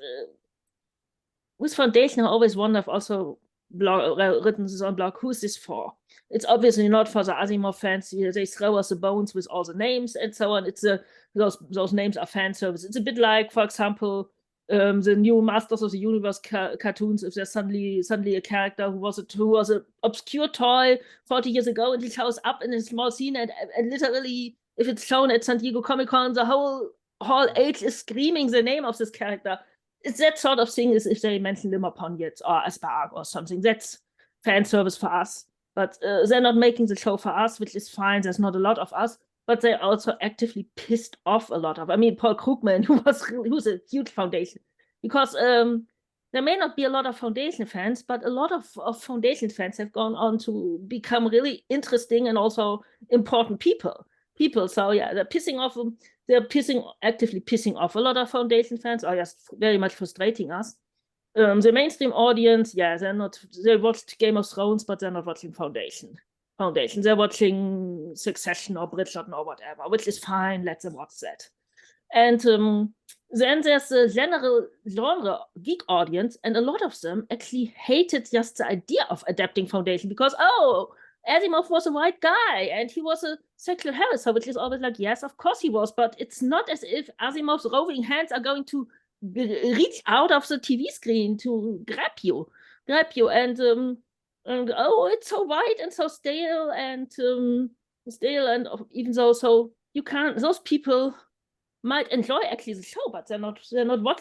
S3: with Foundation, I always wonder. I've also written this on blog. Who's this for? It's obviously not for the Asimov fans. They throw us the bones with all the names and so on. It's those names are fan service. It's a bit like, for example, the new Masters of the Universe cartoons. If there's suddenly a character who was an obscure toy 40 years ago, and he shows up in a small scene, and literally, if it's shown at San Diego Comic-Con, the whole Hall H is screaming the name of this character. It's that sort of thing as if they mention Limmerponiet or Asparg or something. That's fan service for us. But they're not making the show for us, which is fine. There's not a lot of us. But they also actively pissed off a lot of. I mean, Paul Krugman, who's a huge Foundation. Because there may not be a lot of Foundation fans, but a lot of Foundation fans have gone on to become really interesting and also important people. So yeah, they're actively pissing off a lot of Foundation fans, are just very much frustrating us. The mainstream audience, yeah, they watched Game of Thrones, but they're not watching Foundation. They're watching Succession or Bridgerton or whatever, which is fine, let them watch that. And then there's the general genre geek audience, and a lot of them actually hated just the idea of adapting Foundation because, Asimov was a white guy and he was a sexual harasser, which is always like, yes, of course he was, but it's not as if Asimov's roving hands are going to reach out of the TV screen to grab you, and it's so white and so stale, and even though so you can't. Those people might enjoy actually the show, but they're not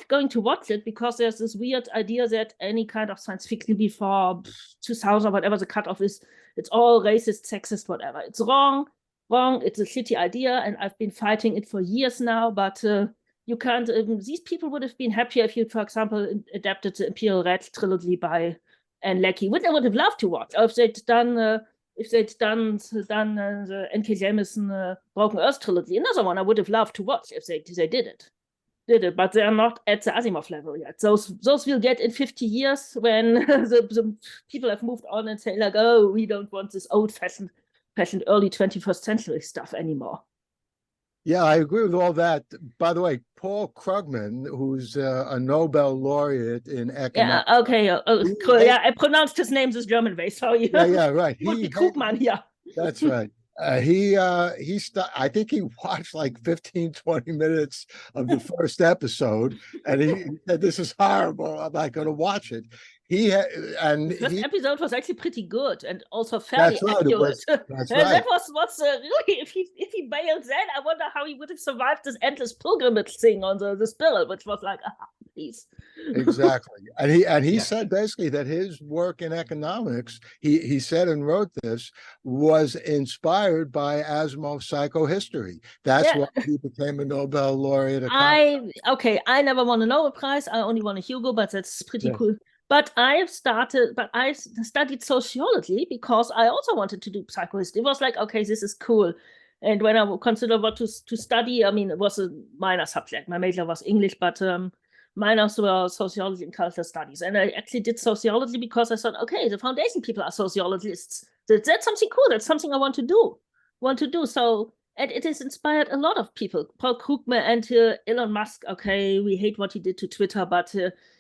S3: going to watch it because there's this weird idea that any kind of science fiction before 2000 or whatever the cutoff is, it's all racist, sexist, whatever. It's wrong. It's a shitty idea, and I've been fighting it for years now. But you can't. These people would have been happier if you, for example, adapted the Imperial Red trilogy by Anne Leckie, which I would have loved to watch. Or if they'd done the N.K. Jemisin Broken Earth trilogy, another one I would have loved to watch if they did it. But they are not at the Asimov level yet. Those we'll get in 50 years when the people have moved on and say like, oh, we don't want this old-fashioned early 21st century stuff anymore.
S1: Yeah, I agree with all that. By the way, Paul Krugman, who's a Nobel laureate in economics.
S3: Yeah, okay. Cool. Yeah, I pronounced his name this German way. Sorry.
S1: Yeah, right.
S3: Krugman here.
S1: That's right. I think he watched like 15, 20 minutes of the first episode, and he said, "This is horrible. I'm not going to watch it." This
S3: episode was actually pretty good and also fairly accurate.
S1: That's
S3: right. That was what's really, if he bailed then, I wonder how he would have survived this endless pilgrimage thing on the spiral, which was like, please.
S1: Exactly. And he said basically that his work in economics, he said and wrote this, was inspired by Asimov's psychohistory. That's why he became a Nobel laureate.
S3: I never won a Nobel Prize. I only won a Hugo, but that's pretty cool. But I studied sociology because I also wanted to do psychohistory. It was like, okay, this is cool. And when I considered what to study, I mean, it was a minor subject. My major was English, but minors were sociology and cultural studies. And I actually did sociology because I thought, okay, the Foundation people are sociologists. That's something cool. That's something I want to do. So, and it has inspired a lot of people. Paul Krugman and Elon Musk. Okay, we hate what he did to Twitter, but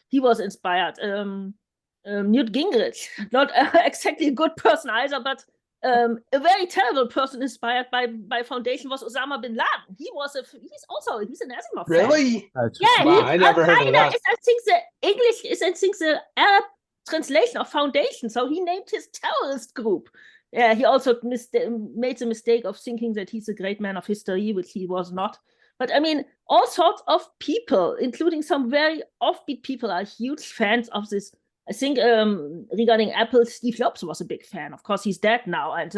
S3: he was inspired. Newt Gingrich, not exactly a good person either, but a very terrible person inspired by Foundation was Osama bin Laden. He's an Asimov
S4: really
S3: fan. Yeah,
S4: wow, I never heard of that.
S3: I think the English is the Arab translation of Foundation, so he named his terrorist group. Yeah, he also made the mistake of thinking that he's a great man of history, which he was not. But I mean, all sorts of people, including some very offbeat people, are huge fans of this. I think regarding Apple, Steve Jobs was a big fan. Of course, he's dead now. And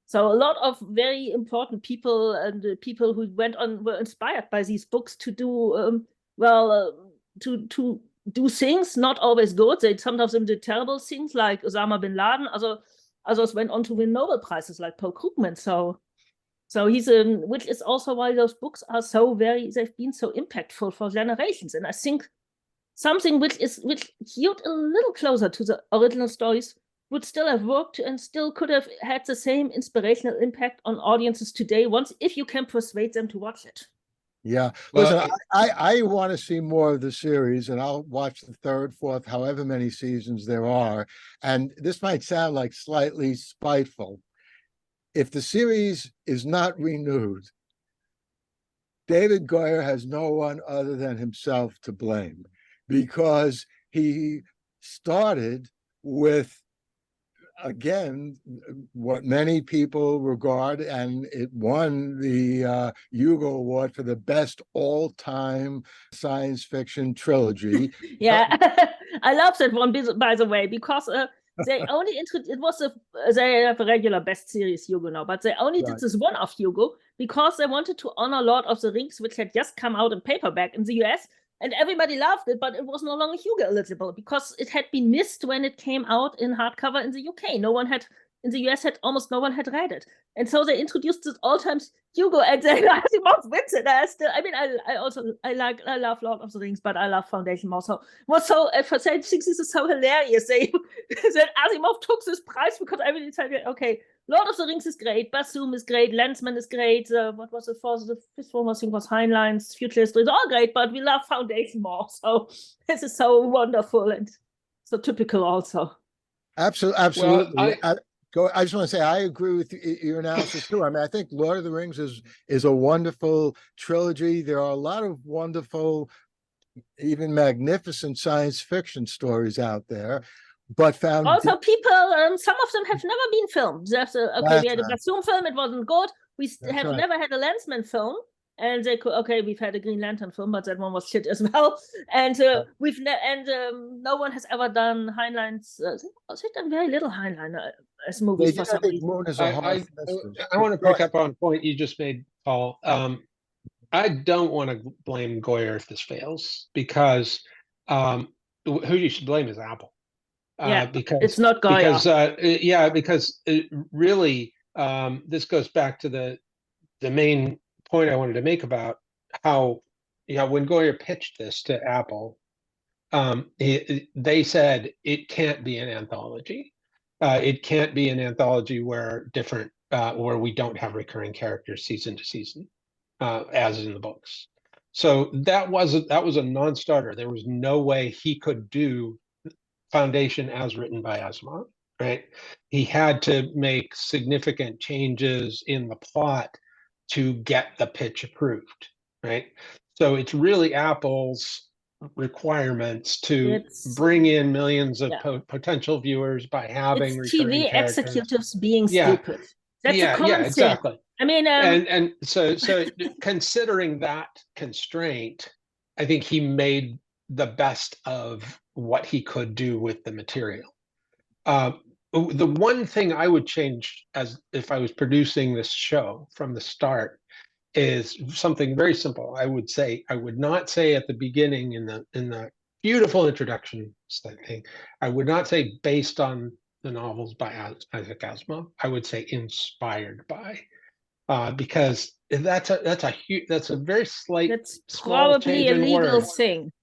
S3: so a lot of very important people and people who went on were inspired by these books to do, to do things, not always good. They sometimes did terrible things like Osama bin Laden. Others went on to win Nobel Prizes like Paul Krugman. So he's which is also why those books are they've been so impactful for generations. And I think something which hewed a little closer to the original stories would still have worked and still could have had the same inspirational impact on audiences today if you can persuade them to watch it.
S1: Yeah.
S4: Well,
S1: Listen, I want to see more of the series, and I'll watch the third, fourth, however many seasons there are. And this might sound like slightly spiteful. If the series is not renewed, David Goyer has no one other than himself to blame, because he started with, again, what many people regard, and it won the Hugo Award for the best all-time science fiction trilogy.
S3: Yeah, I love that one, by the way, because they only they have a regular best series Hugo now, but they only did this one of Hugo because they wanted to honor Lord of the Rings, which had just come out in paperback in the US. And everybody loved it, but it was no longer Hugo eligible because it had been missed when it came out in hardcover in the UK. In the US, almost no one had read it. And so they introduced this all-time Hugo, and then Asimov wins it. I love Lord of the Rings, but I love Foundation more. So for saying this is so hilarious. That Asimov took this prize because everybody said, okay, Lord of the Rings is great, Basum is great, Lensman is great. What was it for? The fifth one, I think, was Heinlein's Future History. It's all great, but we love Foundation more. So this is so wonderful and so typical also.
S1: Absolutely.
S4: Well,
S1: I just want to say I agree with your analysis too. I mean, I think Lord of the Rings is a wonderful trilogy. There are a lot of wonderful, even magnificent science fiction stories out there. But
S3: also people, some of them have never been filmed. We had a Basum film, it wasn't good. We have never had a Lensman film. And we've had a Green Lantern film, but that one was shit as well. And no one has ever done Heinlein's. They've done very little Heinlein as movies for some reason.
S4: I want to pick up on a point you just made, Paul. I don't want to blame Goyer if this fails, because who you should blame is Apple. Because
S3: it's not Goyer.
S4: Because really, this goes back to the main point I wanted to make about how, when Goyer pitched this to Apple, they said it can't be an anthology. It can't be an anthology where we don't have recurring characters season to season, as in the books. So that was a non-starter. There was no way he could do Foundation as written by Asimov, right? He had to make significant changes in the plot to get the pitch approved, right? So it's really Apple's requirements to bring in millions of potential viewers by having recurring
S3: TV
S4: characters.
S3: Executives being stupid. That's a common
S4: exactly.
S3: thing. I mean,
S4: and so considering that constraint, I think he made the best of what he could do with the material. The one thing I would change, as if I was producing this show from the start, is something very simple. I would not say at the beginning in the beautiful introduction thing, I would not say based on the novels by Isaac Asimov. I would say inspired by, because that's a very slight.
S3: That's probably a legal thing.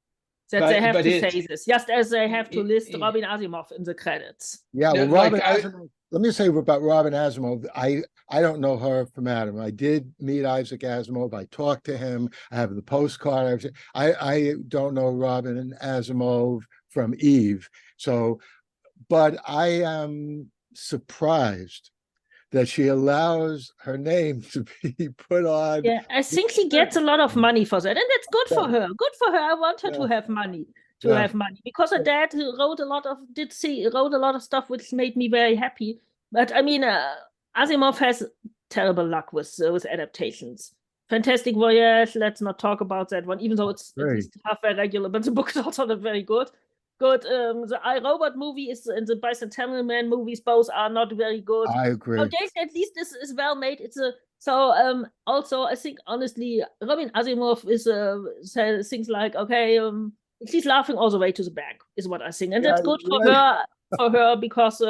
S3: That they have to say this, just as they have to list Robin Asimov in the credits.
S1: Yeah, well, Robin Asimov. Let me say about Robin Asimov. I don't know her from Adam. I did meet Isaac Asimov. I talked to him. I have the postcard. I don't know Robin Asimov from Eve. So, but I am surprised that she allows her name to be put on.
S3: Yeah, I think she gets a lot of money for that, and that's good for her. Good for her. I want her to have money. Have money, because her dad wrote a lot of stuff which made me very happy. But I mean, Asimov has terrible luck with adaptations. Fantastic Voyage. Let's not talk about that one, even though it's half very regular, but the book is also not very good. The I, Robot movie and the Bicentennial Man movies both are not very good.
S1: I agree.
S3: Foundation, at least, this is well made. Also I think honestly, Robin Asimov says things like, okay, she's laughing all the way to the bank, is what I think, and
S1: Yeah,
S3: that's good for
S1: right.
S3: her because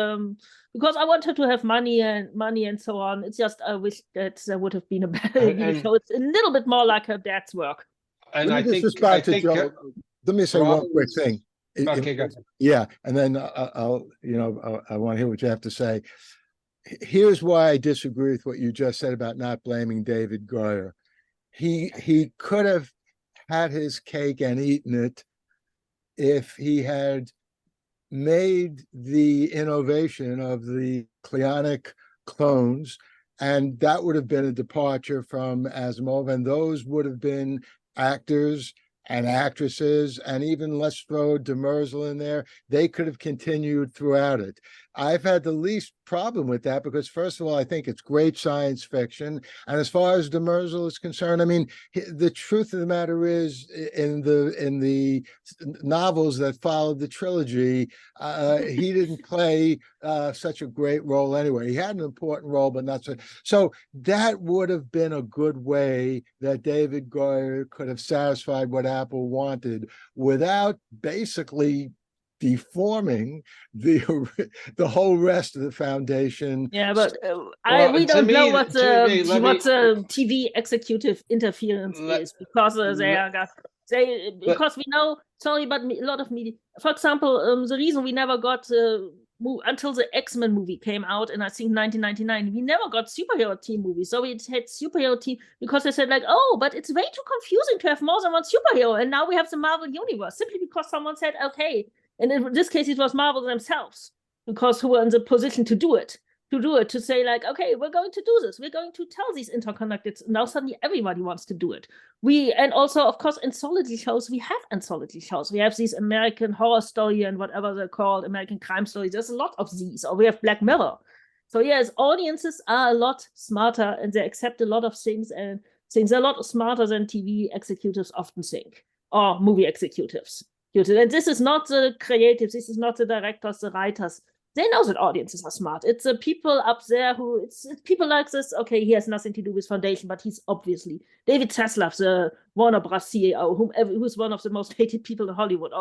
S3: I want her to have money and so on. It's just I wish that there would have been a better
S4: And
S3: show. It's a little bit more like her dad's work.
S4: and
S1: Let me
S4: I
S1: just
S4: think
S1: respond to Joe. Let me say one quick
S4: Robin's
S1: thing.
S4: okay. Go ahead.
S1: Yeah, and then I want to hear what you have to say. Here's why I disagree with what you just said about not blaming David Goyer. He could have had his cake and eaten it if he had made the innovation of the cleonic clones, and that would have been a departure from Asimov, and those would have been actors and actresses, and even let's throw Demerzel in there. They could have continued throughout it. I've had the least problem with that because, first of all, I think it's great science fiction, and as far as Demerzel is concerned, I mean, the truth of the matter is, in the novels that followed the trilogy, he didn't play such a great role anyway. He had an important role, but not so. So that would have been a good way that David Goyer could have satisfied what Apple wanted without basically deforming the whole rest of the Foundation.
S3: Yeah, but we
S4: to
S3: don't know
S4: me,
S3: what
S4: to me, let me-
S3: TV executive interference
S4: Let-
S3: is because because we know. Sorry, but a lot of media. For example, the reason we never got until the X-Men movie came out in I think 1999, we never got superhero team movies. So we had superhero team because they said like, oh, but it's way too confusing to have more than one superhero, and now we have the Marvel universe simply because someone said okay. And in this case, it was Marvel themselves, because who were in the position to do it, to say like, okay, we're going to do this. We're going to tell these interconnected. Now suddenly everybody wants to do it. And also, of course, anthology shows, we have anthology shows. We have these American Horror Story and whatever they're called, American Crime Stories. There's a lot of these. Or we have Black Mirror. So yes, audiences are a lot smarter and they accept a lot of things, and things are a lot smarter than TV executives often think, or movie executives. And this is not the creatives, this is not the directors, the writers. They know that audiences are smart. It's the people up there it's people like this. Okay, he has nothing to do with Foundation, but he's obviously David Zaslav, the Warner Bros. CEO, who's one of the most hated people in Hollywood,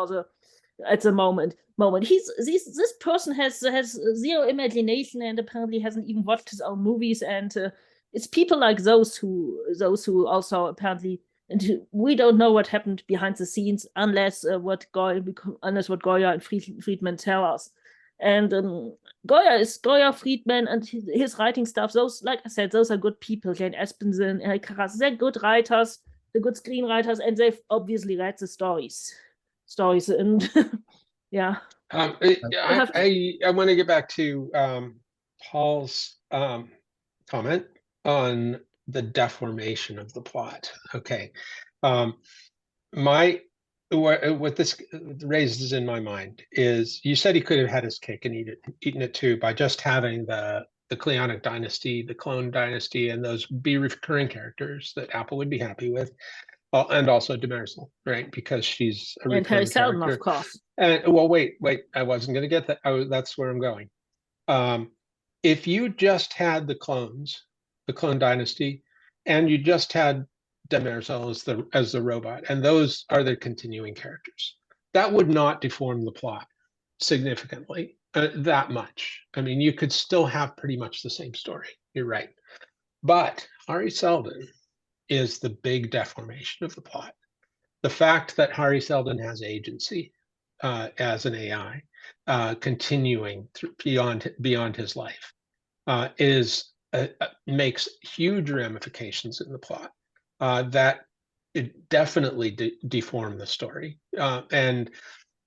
S3: at the moment. This person has zero imagination and apparently hasn't even watched his own movies. And it's people like those who also apparently. And we don't know what happened behind the scenes unless what Goyer and Friedman tell us. And Goyer, Friedman, and his writing stuff. Those, like I said, those are good people. Jane Espenson, Eric Carras, they're good writers, they're good screenwriters, and they've obviously read the stories. And yeah.
S4: I want to get back to Paul's comment on the deformation of the plot. Okay. What this raises in my mind is, you said he could have had his cake and eaten it too by just having the Cleonic dynasty, the clone dynasty, and those be recurring characters that Apple would be happy with, and also Demerzel, right? Because she's a recurring
S3: Harry Seldon,
S4: character.
S3: of course.
S4: And well, wait, I wasn't going to get that. That's where I'm going. If you just had the clones, the clone dynasty, and you just had Demerzel as the robot, and those are the continuing characters, that would not deform the plot significantly that much. I mean, you could still have pretty much the same story. You're right. But Hari Seldon is the big deformation of the plot. The fact that Hari Seldon has agency as an AI, continuing beyond his life, makes huge ramifications in the plot that it definitely deform the story. And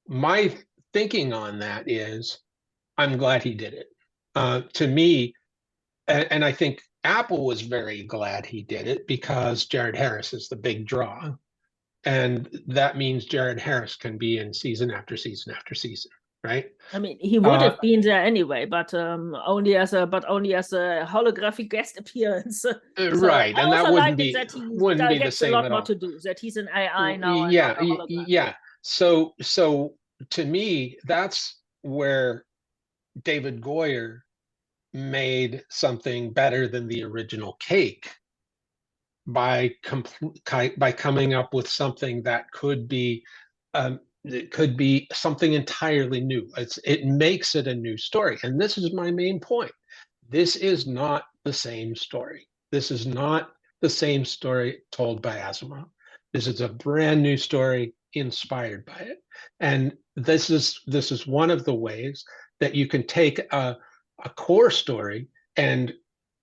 S4: my thinking on that is, I'm glad he did it. To me, and I think Apple was very glad he did it, because Jared Harris is the big draw. And that means Jared Harris can be in season after season after season, right?
S3: I mean, he would have been there anyway, but only as a holographic guest appearance.
S4: Right, and that wouldn't be the same
S3: a lot
S4: at
S3: more
S4: all.
S3: to do. That he's an AI now.
S4: Yeah. So to me, that's where David Goyer made something better than the original cake by coming up with something that could be it could be something entirely new. It makes it a new story. And this is my main point. This is not the same story. This is not the same story told by Asimov. This is a brand new story inspired by it. And this is one of the ways that you can take a core story and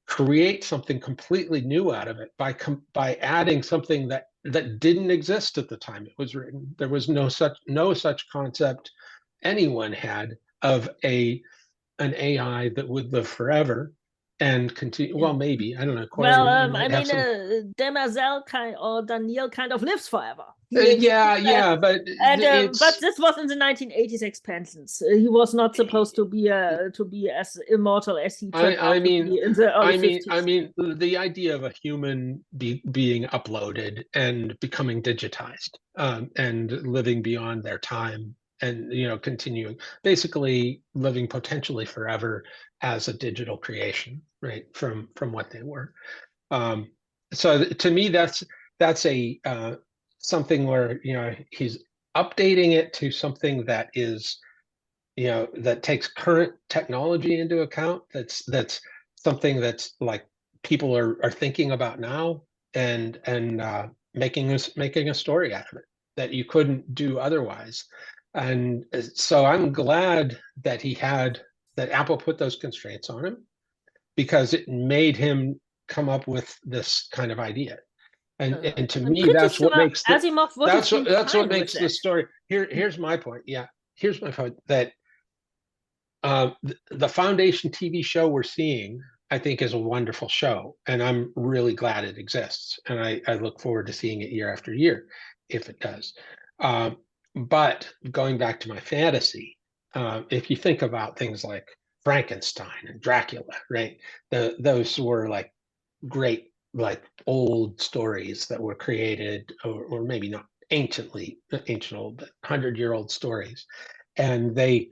S4: create something completely new out of it by adding something that didn't exist at the time it was written. There was no such concept anyone had of an AI that would live forever and continue. Well, maybe, I don't know. Cora,
S3: Well,
S4: you might have some.
S3: Daniel kind of lives forever.
S4: Yeah, but
S3: but this was in the 1980s expansions. He was not supposed to be as immortal as he turned out to be in the early 50s.
S4: I mean, the idea of a human being uploaded and becoming digitized, and living beyond their time, and continuing, basically living potentially forever as a digital creation, right, from what they were. So to me, that's a something where he's updating it to something that is that takes current technology into account. That's something that's like people are thinking about now, and making a story out of it that you couldn't do otherwise. And so I'm glad that Apple put those constraints on him, because it made him come up with this kind of idea. And to me, that's what makes
S3: Asimov
S4: that's what makes the story. Here's my point. Yeah, here's my point, that the Foundation TV show we're seeing, I think, is a wonderful show, and I'm really glad it exists, and I look forward to seeing it year after year if it does. But going back to my fantasy, if you think about things like Frankenstein and Dracula, right? Those were like great, like old stories that were created, or maybe not ancient old, but 100-year-old stories, and they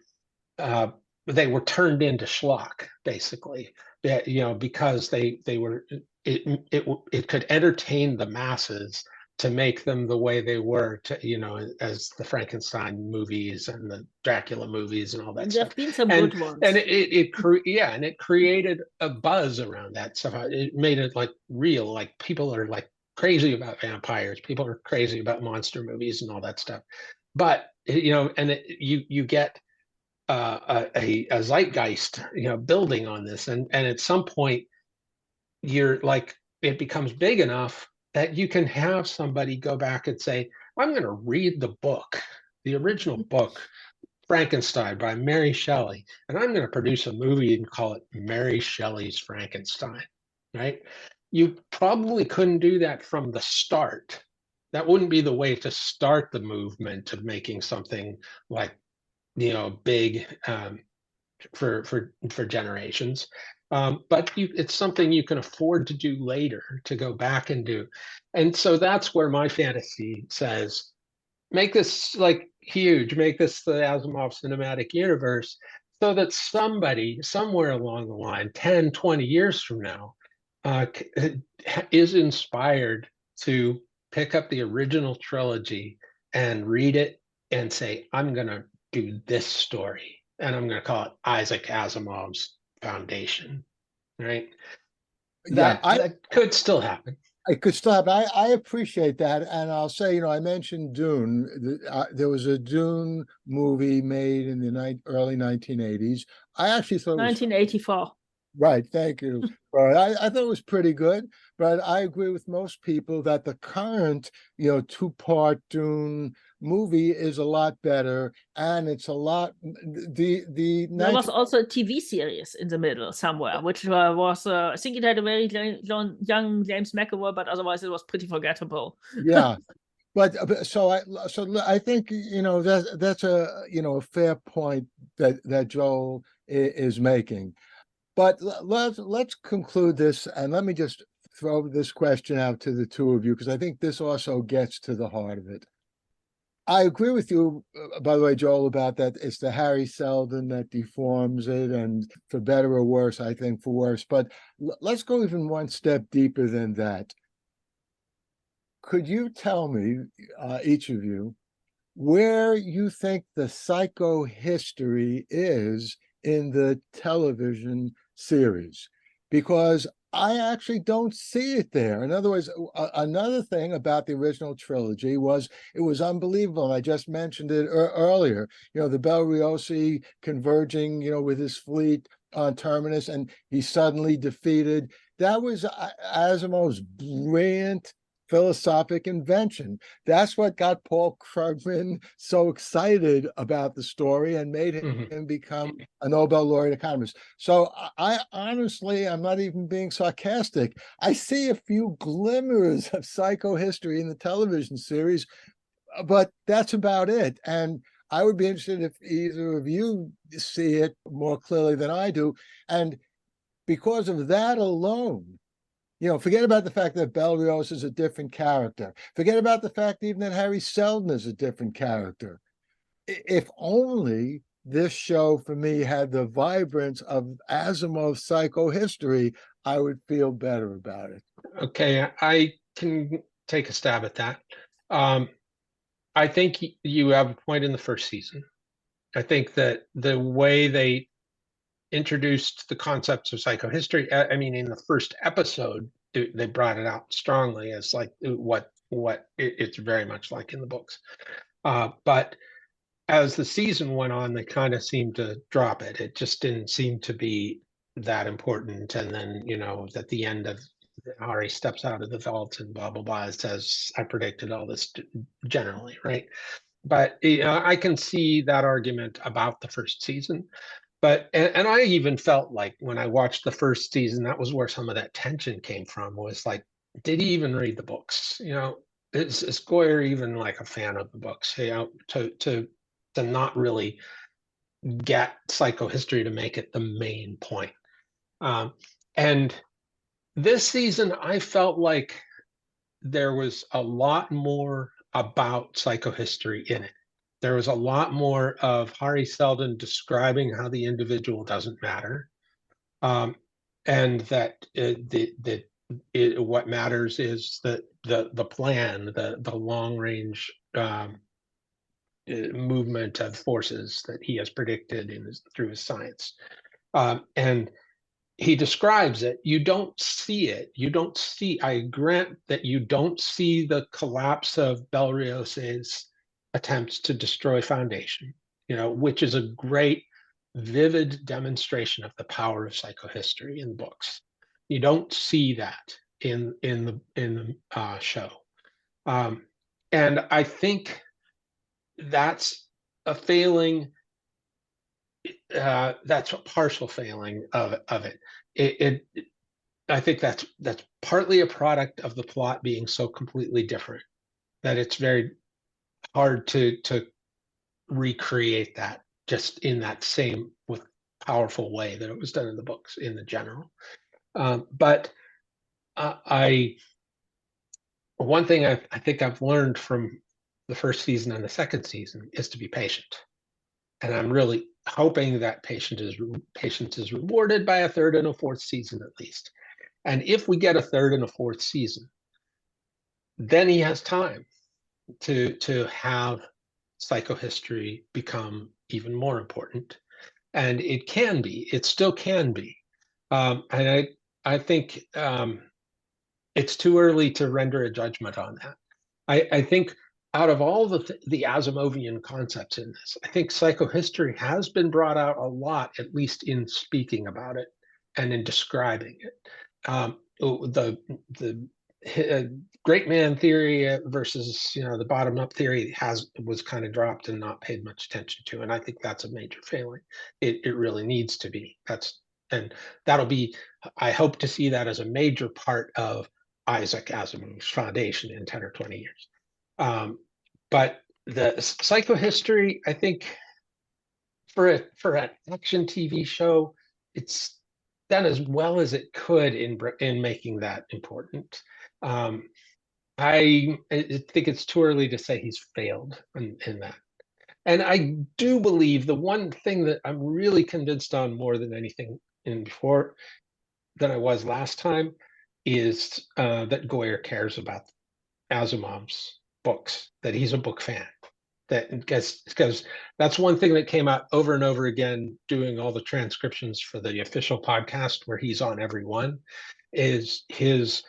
S4: were turned into schlock, basically, because they were, it could entertain the masses to make them the way they were, as the Frankenstein movies and the Dracula movies and all that stuff.
S3: There've been some good ones.
S4: And it created a buzz around that stuff. It made it like real, like people are like crazy about vampires. People are crazy about monster movies and all that stuff. But you get a zeitgeist, building on this, and at some point, you're like, it becomes big enough that you can have somebody go back and say, I'm going to read the book, the original book, Frankenstein by Mary Shelley, and I'm going to produce a movie and call it Mary Shelley's Frankenstein, right? You probably couldn't do that from the start. That wouldn't be the way to start the movement of making something like, big, for generations. But it's something you can afford to do later, to go back and do. And so that's where my fantasy says, make this like huge, make this the Asimov cinematic universe, so that somebody somewhere along the line, 10, 20 years from now, is inspired to pick up the original trilogy and read it and say, I'm going to do this story, and I'm going to call it Isaac Asimov's Foundation, right?
S1: Yeah,
S4: that could still happen.
S1: It could still happen. I appreciate that, and I'll say, I mentioned Dune. There was a Dune movie made in the early 1980s. I actually thought it was
S3: 1984.
S1: Right, thank you. I thought it was pretty good, but I agree with most people that the current, two-part Dune movie is a lot better, and it's a lot. There
S3: was also a TV series in the middle somewhere, which was I think it had a very young James McAvoy, but otherwise it was pretty forgettable.
S1: Yeah. But so I think that's a fair point that Joel is making. But let's conclude this, and let me just throw this question out to the two of you, because I think this also gets to the heart of it. I agree with you, by the way, Joel, about that. It's the Harry Seldon that deforms it, and for better or worse, I think for worse. But let's go even one step deeper than that. Could you tell me, each of you, where you think the psychohistory is in the television series, because I actually don't see it there. In other words, another thing about the original trilogy was it was unbelievable. I just mentioned it earlier. The Bellriosi converging, with his fleet on Terminus, and he suddenly defeated. That was Asimov's brilliant philosophic invention. That's what got Paul Krugman so excited about the story and made him become a Nobel laureate economist. So I honestly, I'm not even being sarcastic. I see a few glimmers of psychohistory in the television series, but that's about it. And I would be interested if either of you see it more clearly than I do. And because of that alone, forget about the fact that Belrios is a different character. Forget about the fact even that Harry Seldon is a different character. If only this show for me had the vibrance of Asimov's psychohistory, I would feel better about it.
S4: Okay, I can take a stab at that. I think you have a point in the first season. I think that the way they introduced the concepts of psychohistory, I mean, in the first episode, they brought it out strongly as like what it's very much like in the books. But as the season went on, they kind of seemed to drop it. It just didn't seem to be that important. And then, at the end of Hari steps out of the vault and blah, blah, blah, it says, I predicted all this generally, right? But I can see that argument about the first season. But and I even felt like when I watched the first season, that was where some of that tension came from, was like, did he even read the books? Is Goyer even like a fan of the books? To not really get psychohistory to make it the main point. And this season, I felt like there was a lot more about psychohistory in it. There was a lot more of Hari Seldon describing how the individual doesn't matter, and that what matters is the plan, the long range movement of forces that he has predicted through his science. And he describes it. You don't see it. I grant that you don't see the collapse of Bellrios's attempts to destroy Foundation, which is a great, vivid demonstration of the power of psychohistory in books. You don't see that in the show. And I think that's a failing. That's a partial failing of it. I think that's partly a product of the plot being so completely different that it's very hard to recreate that just in that same with powerful way that it was done in the books in the general. But one thing I think I've learned from the first season and the second season is to be patient. And I'm really hoping that patience is rewarded by a third and a fourth season at least. And if we get a third and a fourth season, then he has time to have psychohistory become even more important. And it still can be. And I think it's too early to render a judgment on that. I think out of all the Asimovian concepts in this, I think psychohistory has been brought out a lot, at least in speaking about it and in describing it. The great man theory versus the bottom up theory was kind of dropped and not paid much attention to, and I think that's a major failing. It really needs to be. That'll be. I hope to see that as a major part of Isaac Asimov's Foundation in 10 or 20 years. But the psychohistory, I think, for an action TV show, it's done as well as it could in making that important. I think it's too early to say he's failed in that. And I do believe the one thing that I'm really convinced on more than anything before than I was last time is that Goyer cares about Asimov's books, that he's a book fan. Because that's one thing that came out over and over again doing all the transcriptions for the official podcast where he's on every one, is his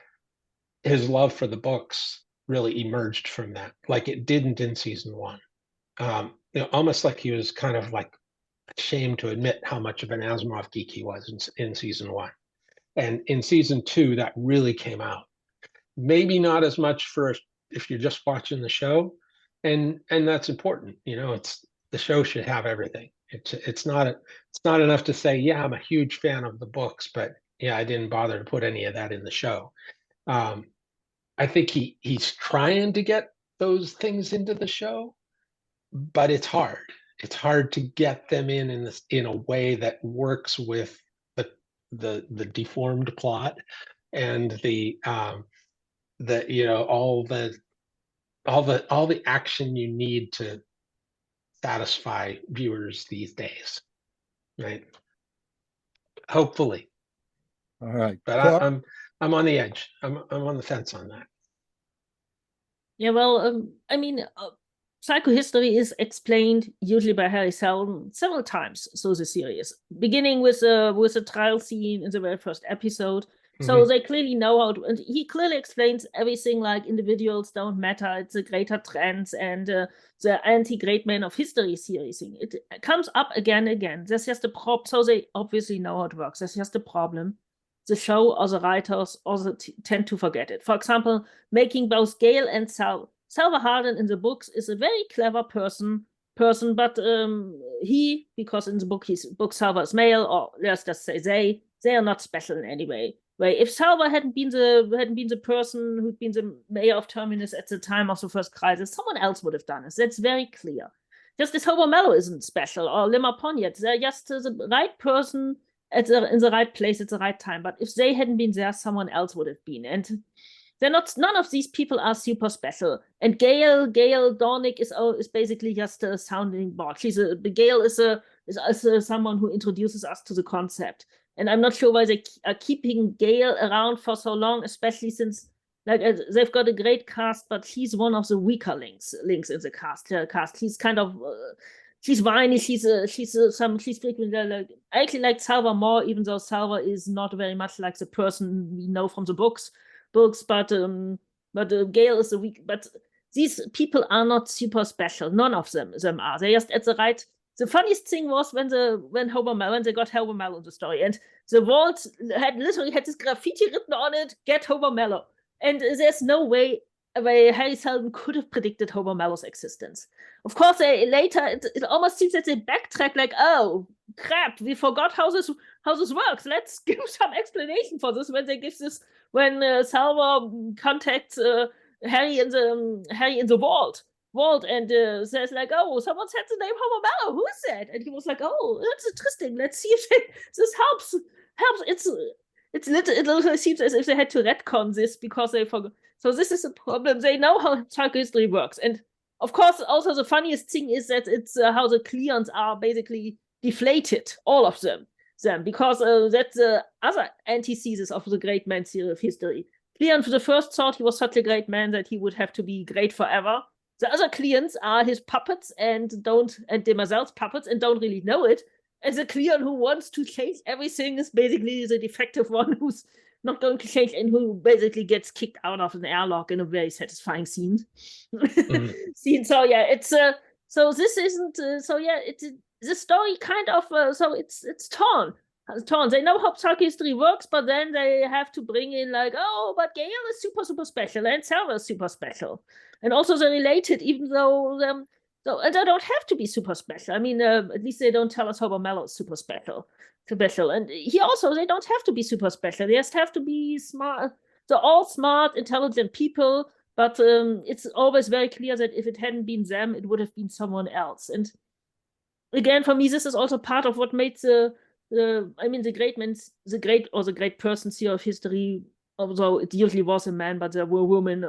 S4: love for the books really emerged from that, like it didn't in season one. Almost like he was kind of like ashamed to admit how much of an Asimov geek he was in season one. And in season two, that really came out. Maybe not as much for if you're just watching the show, and that's important. It's the show should have everything. It's not enough to say, yeah, I'm a huge fan of the books, but yeah, I didn't bother to put any of that in the show. I think he's trying to get those things into the show, but it's hard. It's hard to get them in a way that works with the deformed plot and all the action you need to satisfy viewers these days, right? Hopefully.
S1: All right.
S4: But I'm on the edge. I'm on the fence on that.
S3: Yeah, well, psychohistory is explained usually by Harry Seldon several times through the series, beginning with a trial scene in the very first episode. So they clearly know how to, and he clearly explains everything like individuals don't matter, it's a greater trends, and the anti-great man of history series thing. It comes up again and again. There's just a problem, so they obviously know how it works. There's just a problem. The show or the writers also tend to forget it. For example, making both Gale and Salva Hardin in the books is a very clever person, but because in the book Salva is male, or let's just say they are not special in any way. If Salva hadn't been the person who'd been the mayor of Terminus at the time of the first crisis, someone else would have done it. That's very clear. Just as Hobo Mallow isn't special, or Limmer Ponyet, they're just the right person in the right place at the right time. But if they hadn't been there, someone else would have been. And they're not. None of these people are super special. And Gail Dornick is basically just a sounding board. Gail is someone who introduces us to the concept. And I'm not sure why they are keeping Gail around for so long, especially since they've got a great cast, but she's one of the weaker links in the cast. She's kind of she's whiny. She's frequently I actually like Salva more, even though Salva is not very much like the person we know from the books. But Gail is the weak. But these people are not super special. None of them are. They're just at the right. The funniest thing was when they got Hobo Mallow in the story, and the vault literally had this graffiti written on it, "Get Hobo Mallow," and there's no way Harry Seldon could have predicted Hobo Mallow's existence. Of course, it almost seems that they backtrack, like, oh crap, we forgot how this works. Let's give some explanation for this when Salva contacts Harry in the vault, and says like, oh, someone said the name Hobo Mallow. Who is that? And he was like, oh, that's interesting. Let's see if this helps. It literally seems as if they had to retcon this because they forgot. So this is a problem. They know how psychohistory works. And of course, also the funniest thing is that it's how the Cleons are basically deflated, all of them, because that's the other antithesis of the great man theory of history. Cleon for the first thought he was such a great man that he would have to be great forever. The other Cleons are his puppets and Demerzel's puppets and don't really know it. And the Cleon who wants to change everything is basically the defective one who's not going to change and who basically gets kicked out of an airlock in a very satisfying scene. So yeah, it's so this isn't the story kind of so it's torn. They know how psychohistory works, but then they have to bring in like, oh, but Gale is super special and Salva is super special, and also they're related, even though and they don't have to be super special. I mean, at least they don't tell us Hobo Mallow is super special. And he also, they don't have to be super special. They just have to be smart. They're all smart, intelligent people, but it's always very clear that if it hadn't been them, it would have been someone else. And again, for me, this is also part of what made the great person theory of history, although it usually was a man, but there were women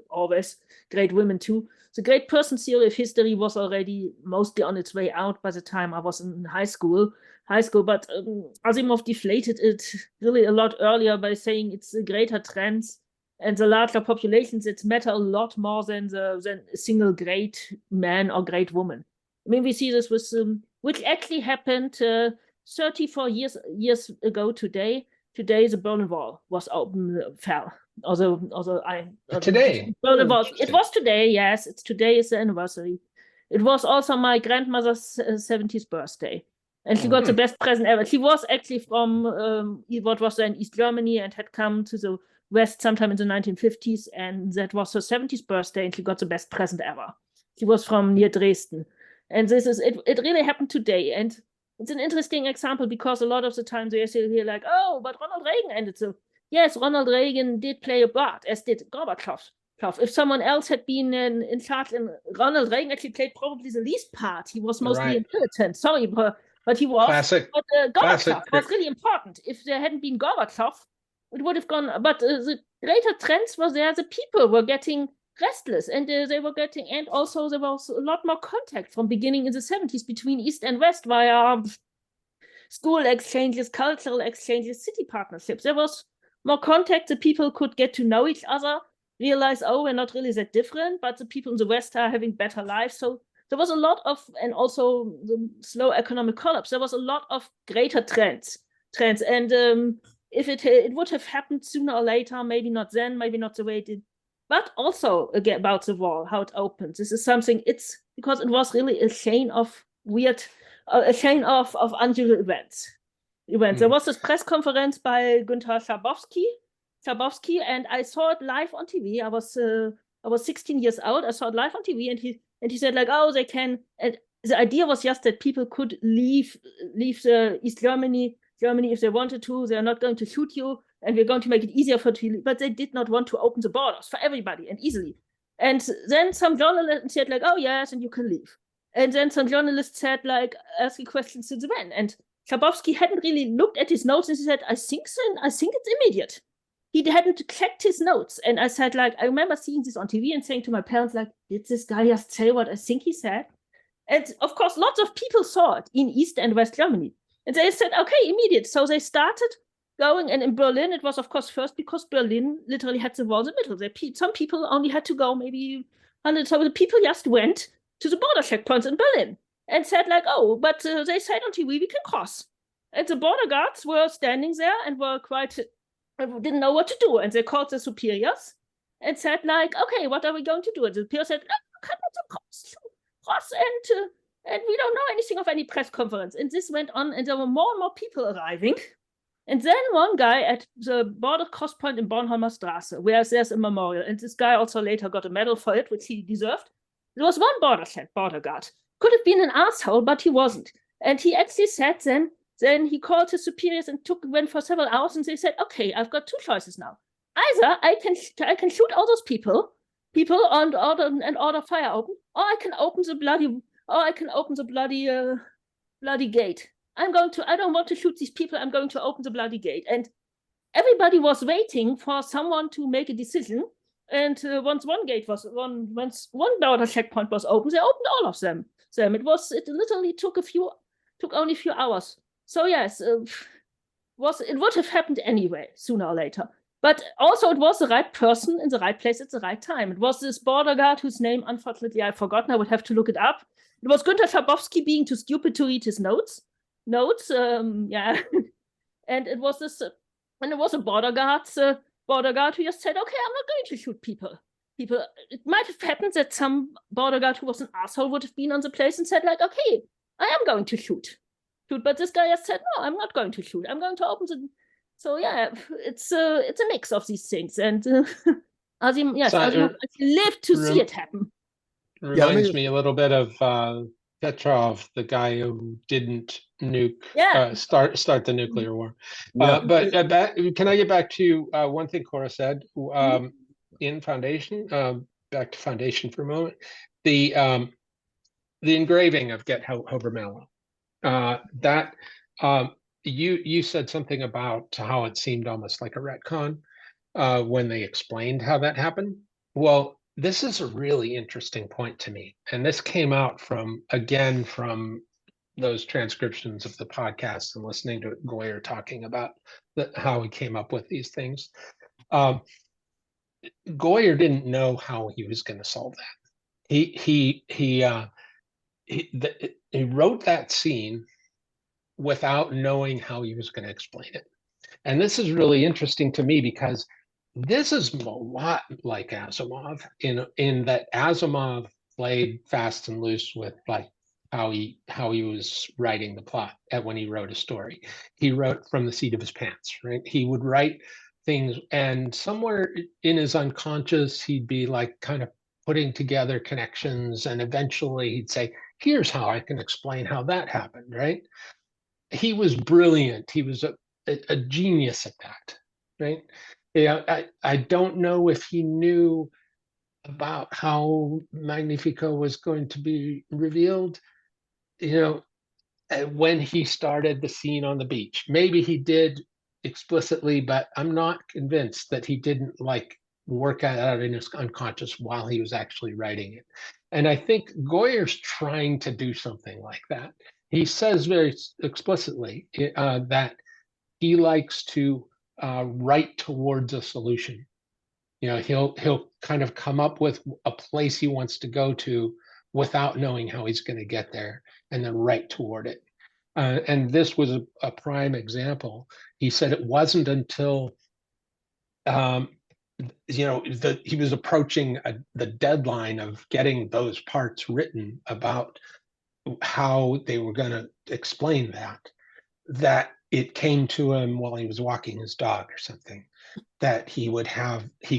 S3: always, great women too. The great person theory of history was already mostly on its way out by the time I was in high school, but Asimov deflated it really a lot earlier by saying it's a greater trends. And the larger populations, it matter a lot more than a single great man or great woman. I mean, we see this with which actually happened 34 years ago today. Today, the Berlin Wall was fell.
S4: Today.
S3: Berlin Wall. It was today, yes. Today is the anniversary. It was also my grandmother's 70th birthday. And she got the best present ever. She was actually from what was then East Germany and had come to the West sometime in the 1950s. And that was her 70th birthday, and she got the best present ever. She was from near Dresden. And this is it. It really happened today. And it's an interesting example because a lot of the time they say here like, oh, but Ronald Reagan ended. So yes, Ronald Reagan did play a part, as did Gorbachev. If someone else had been in charge, and Ronald Reagan actually played probably the least part. He was mostly militant. Sorry, but he was.
S4: Classic.
S3: But Gorbachev was really important. If there hadn't been Gorbachev, it would have gone. But the greater trends were there. The people were getting restless, and they were getting, and also there was a lot more contact from beginning in the 70s between East and West via school exchanges, cultural exchanges, city partnerships. There was more contact. The people could get to know each other, realize, oh, we're not really that different, but the people in the West are having better lives. So there was a lot of, and also the slow economic collapse, there was a lot of greater trends. And if it would have happened sooner or later, maybe not then, maybe not the way it did, but also again about the wall, how it opened. This is something, it's because it was really a chain of a chain of unusual events. There was this press conference by Günther Schabowski, and I saw it live on TV. I was 16 years old. I saw it live on TV, and he said like, oh, they can. And the idea was just that people could leave East Germany if they wanted to. They're not going to shoot you, and we're going to make it easier for you. But they did not want to open the borders for everybody and easily. And then some journalists said like, oh yes, and you can leave. And then some journalists said like, asking questions to the men. And Schabowski hadn't really looked at his notes, and he said, I think it's immediate. He hadn't checked his notes. And I said, like, I remember seeing this on TV and saying to my parents, like, did this guy just say what I think he said? And of course, lots of people saw it in East and West Germany. And they said, okay, immediate. So they started going. And in Berlin, it was, of course, first because Berlin literally had the wall in the middle. Some people only had to go maybe 100. So the people just went to the border checkpoints in Berlin and said, like, oh, but they said on TV, we can cross. And the border guards were standing there and were didn't know what to do. And they called the superiors and said, like, okay, what are we going to do? And the superior said, no, cut the cross, and we don't know anything of any press conference. And this went on, and there were more and more people arriving. And then one guy at the border cross point in Bornholmer Straße, where there's a memorial, and this guy also later got a medal for it, which he deserved. There was one border guard. Could have been an asshole, but he wasn't. And he actually said then he called his superiors and went for several hours, and they said, okay, I've got two choices now. Either I can shoot all those people and order fire open, or I can open the bloody gate. I don't want to shoot these people, I'm going to open the bloody gate. And everybody was waiting for someone to make a decision. And once one border checkpoint was open, they opened all of them. It literally took only a few hours. So yes, it would have happened anyway, sooner or later. But also it was the right person in the right place at the right time. It was this border guard whose name, unfortunately, I've forgotten. I would have to look it up. It was Günther Schabowski being too stupid to read his notes. Yeah. And it was a border guard who just said, okay, I'm not going to shoot people. It might have happened that some border guard who was an asshole would have been on the place and said, like, okay, I am going to shoot. But this guy just said, no, I'm not going to shoot. I'm going to open the. So yeah, it's a mix of these things, and Azim lived to see it happen.
S4: Reminds me a little bit of Petrov, the guy who didn't start the nuclear war. But can I get back to one thing Cora said in Foundation? Back to Foundation for a moment. The engraving of Get Hober Mallow. That you said something about how it seemed almost like a retcon when they explained how that happened. Well, this is a really interesting point to me, and this came out from those transcriptions of the podcast and listening to Goyer talking about how he came up with these things. Goyer didn't know how he was going to solve that. He wrote that scene without knowing how he was going to explain it. And this is really interesting to me because this is a lot like Asimov in that Asimov played fast and loose with like how he was writing the plot when he wrote a story. He wrote from the seat of his pants, right? He would write things, and somewhere in his unconscious, he'd be like kind of putting together connections, and eventually he'd say, "Here's how I can explain how that happened," right? He was brilliant. He was a genius at that, right? Yeah, I don't know if he knew about how Magnifico was going to be revealed, when he started the scene on the beach. Maybe he did explicitly, but I'm not convinced that he didn't like work out in his unconscious while he was actually writing it. And I think Goyer's trying to do something like that. He says very explicitly that he likes to write towards a solution. He'll kind of come up with a place he wants to go to without knowing how he's going to get there, and then write toward it. And this was a prime example. He said it wasn't until he was approaching the deadline of getting those parts written about how they were going to explain that it came to him while he was walking his dog or something, that he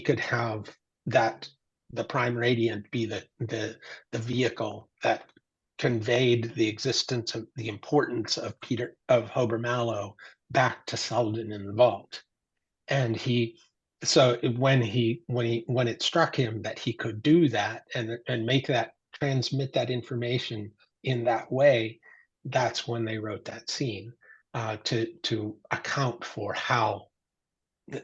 S4: could have that the prime radiant be the vehicle that conveyed the existence of the importance of Hober Mallow back to Selden in the vault. And so when it struck him that he could do that and make that, transmit that information in that way, that's when they wrote that scene to account for how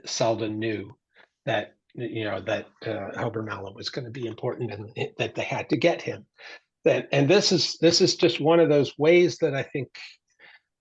S4: Selden knew that Hober Mallow was going to be important, and that they had to get him. And this is just one of those ways that I think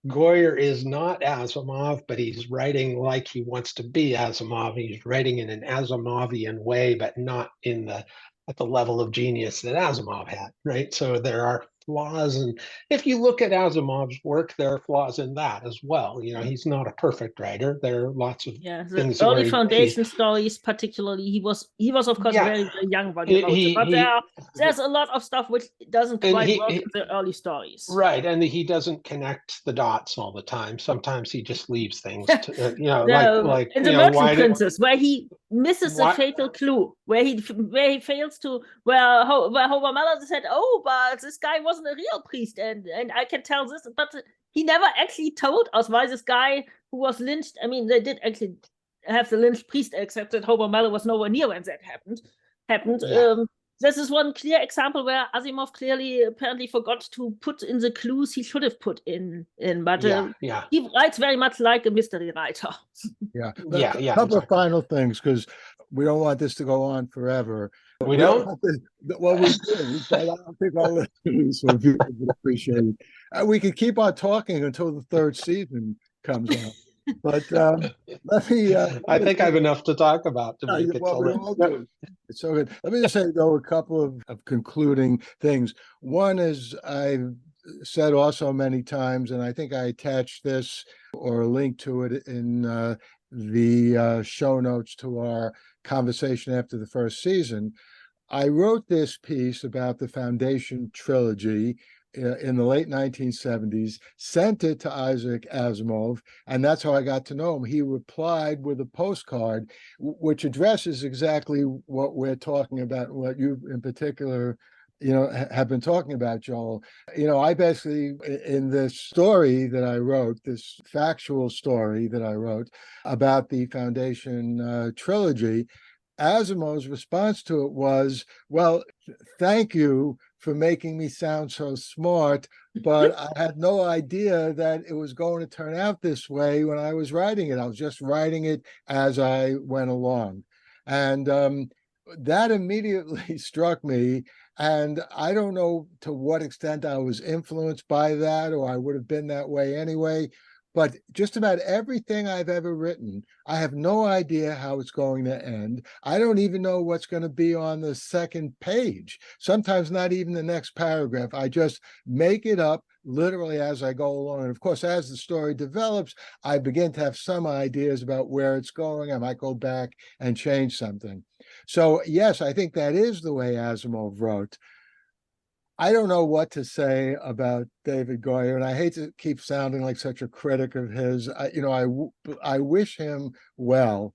S4: Goyer is not Asimov, but he's writing like he wants to be Asimov. He's writing in an Asimovian way, but not at the level of genius that Asimov had, right? So there are flaws, and if you look at Asimov's work, there are flaws in that as well. He's not a perfect writer. There are lots of things
S3: the early
S4: where
S3: Foundation stories, particularly, he was of course very, very young when he wrote it, but there's a lot of stuff which doesn't quite work in the early stories.
S4: Right, and he doesn't connect the dots all the time. Sometimes he just leaves things to,
S3: like in the Merchant Princess, where he misses a fatal clue, where he fails to, where Hober Mallow said, "Oh, but this guy wasn't a real priest, and I can tell this," but he never actually told us why this guy who was lynched. I mean, they did actually have the lynched priest, except that Hober Mallow was nowhere near when that happened. Yeah. This is one clear example where Asimov apparently forgot to put in the clues he should have put in. But he writes very much like a mystery writer.
S1: A couple of final things, because we don't want this to go on forever.
S4: We don't?
S1: Well, we do, but I don't think our listeners would appreciate it. We could keep on talking until the third season comes out. But let me.
S4: I think I have enough to talk about to make it.
S1: It's so good. Let me just say, though, a couple of concluding things. One is, I've said also many times, and I think I attached this or a link to it in the show notes to our conversation after the first season. I wrote this piece about the Foundation trilogy in the late 1970s, sent it to Isaac Asimov, and that's how I got to know him. He replied with a postcard, which addresses exactly what we're talking about, what you in particular, have been talking about, Joel. I basically, in this story that I wrote, this factual story that I wrote about the Foundation trilogy, Asimov's response to it was, "Well, thank you for making me sound so smart, but I had no idea that it was going to turn out this way when I was writing it. I was just writing it as I went along." And that immediately struck me. And I don't know to what extent I was influenced by that, or I would have been that way anyway. But just about everything I've ever written, I have no idea how it's going to end. I don't even know what's going to be on the second page, sometimes not even the next paragraph. I just make it up literally as I go along. And of course, as the story develops, I begin to have some ideas about where it's going. I might go back and change something. So yes, I think that is the way Asimov wrote. I don't know what to say about David Goyer, and I hate to keep sounding like such a critic of his. I wish him well,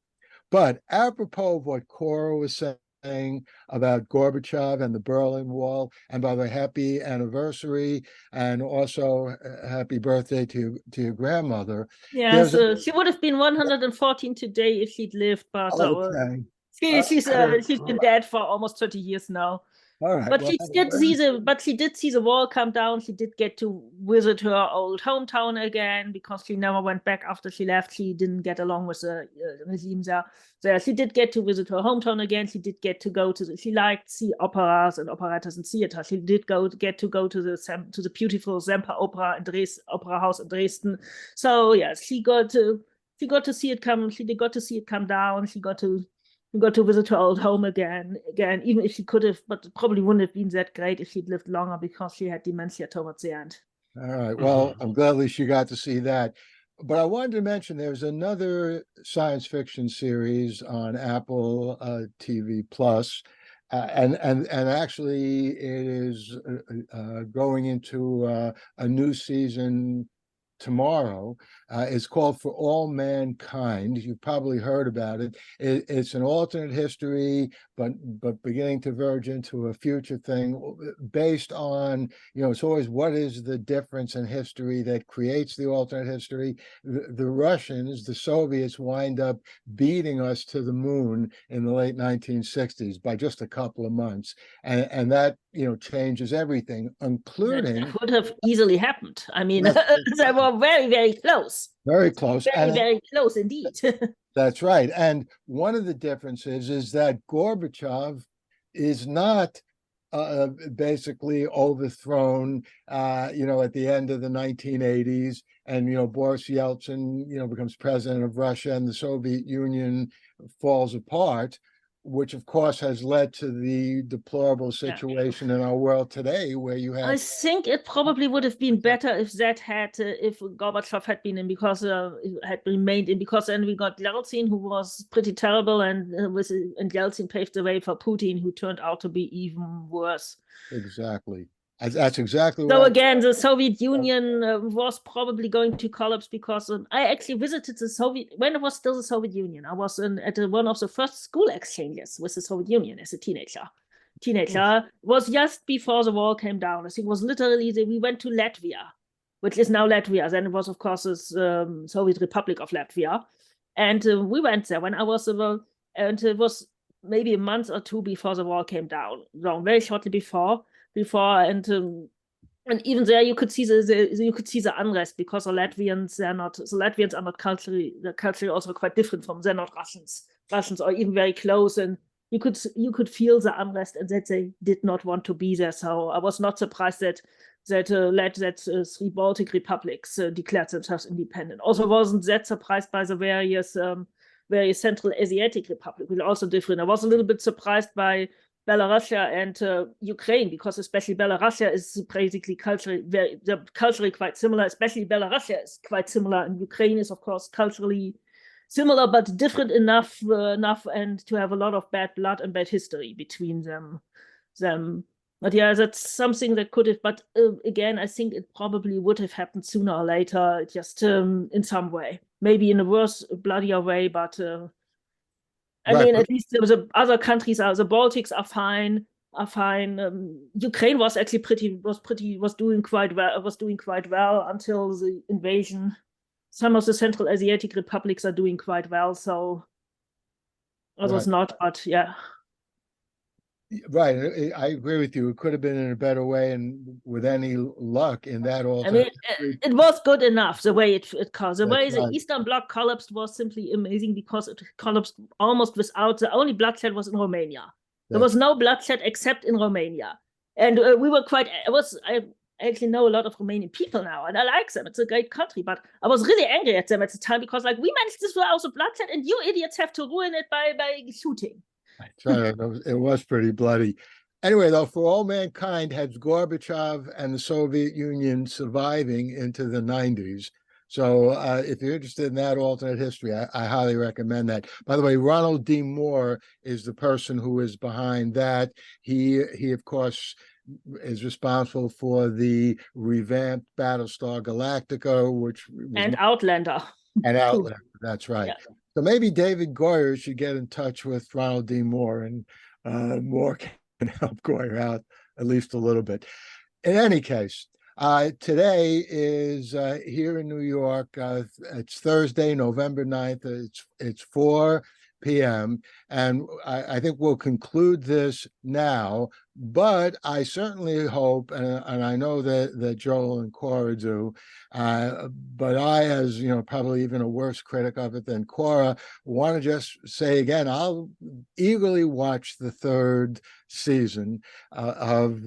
S1: but apropos of what Cora was saying about Gorbachev and the Berlin Wall, and by the way, happy anniversary and also happy birthday to your grandmother.
S3: Yes, she would have been 114 today if she'd lived, but
S1: Okay.
S3: she's been dead for almost 30 years now.
S1: All right.
S3: But she did see the wall come down. She did get to visit her old hometown again because she never went back after she left. She didn't get along with the regime there. So she did get to visit her hometown again. She did get to go to she liked see operas and operettas and theater. She did get to go to the beautiful Semper Opera in Dresden, Opera House in Dresden. So yes, she got to see it come. She got to see it come down. She got to visit her old home again, even if she could have, but it probably wouldn't have been that great if she'd lived longer because she had dementia towards the end.
S1: All right. Well, I'm glad at least you got to see that. But I wanted to mention there's another science fiction series on Apple TV Plus, and actually it is going into a new season tomorrow. It's called For All Mankind. You've probably heard about it. It's an alternate history, but beginning to verge into a future thing based on, it's always what is the difference in history that creates the alternate history. The Russians, the Soviets, wind up beating us to the moon in the late 1960s by just a couple of months. And that, changes everything, including...
S3: That could have easily happened. I mean, they were very, very close.
S1: Very close.
S3: Very close indeed.
S1: That's right. And one of the differences is that Gorbachev is not basically overthrown, at the end of the 1980s. And, Boris Yeltsin, becomes president of Russia and the Soviet Union falls apart, which of course has led to the deplorable situation in our world today where you have...
S3: I think it probably would have been better if if Gorbachev had been in, because had remained in, because then we got Yeltsin, who was pretty terrible, and Yeltsin paved the way for Putin, who turned out to be even worse.
S1: Exactly. That's exactly
S3: so again, the Soviet Union was probably going to collapse because I actually visited the Soviet when it was still the Soviet Union. I was at one of the first school exchanges with the Soviet Union as a teenager. It was just before the wall came down. I think it was literally we went to Latvia, which is now Latvia. Then it was, of course, the Soviet Republic of Latvia, and we went there when I was and it was maybe a month or two before the wall came down. So very shortly before, and even there you could see the unrest because the Latvians are not culturally also quite different from they're not Russians are even very close, and you could feel the unrest and that they did not want to be there. So I was not surprised that three Baltic republics declared themselves independent. Also wasn't that surprised by the various Central Asiatic republics, which are also different. I was a little bit surprised by Belarus and Ukraine, because especially Belarus is basically culturally quite similar. Especially Belarus is quite similar, and Ukraine is, of course, culturally similar but different enough, and to have a lot of bad blood and bad history between them. But yeah, that's something that could have. But again, I think it probably would have happened sooner or later, just in some way, maybe in a worse, bloodier way, but. I mean, at least the other countries the Baltics are fine. Ukraine was actually doing quite well until the invasion. Some of the Central Asiatic republics are doing quite well, so others not. But yeah.
S1: Right, I agree with you. It could have been in a better way, and with any luck in that.
S3: I mean, it was good enough the way it caused. The way the
S1: right.
S3: Eastern Bloc collapsed was simply amazing, because it collapsed almost without. The only bloodshed was in Romania. There was no bloodshed except in Romania, and we were quite. actually know a lot of Romanian people now, and I like them. It's a great country, but I was really angry at them at the time because, like, we managed this without the bloodshed, and you idiots have to ruin it by shooting.
S1: It was pretty bloody. Anyway, though, for all mankind has Gorbachev and the Soviet Union surviving into the 90s. So if you're interested in that alternate history, I highly recommend that. By the way, Ronald D. Moore is the person who is behind that. He of course, is responsible for the revamped Battlestar Galactica, which was
S3: and Outlander.
S1: And Outlander, that's right.
S3: Yeah.
S1: So maybe David Goyer should get in touch with Ronald D. Moore, and Moore can help Goyer out at least a little bit. In any case, today is here in New York. It's Thursday, November 9th. It's 4 p.m. And I think we'll conclude this now, but I certainly hope, and I know that Joel and Cora do, but I, as you know, probably even a worse critic of it than Cora, want to just say again, I'll eagerly watch the third season of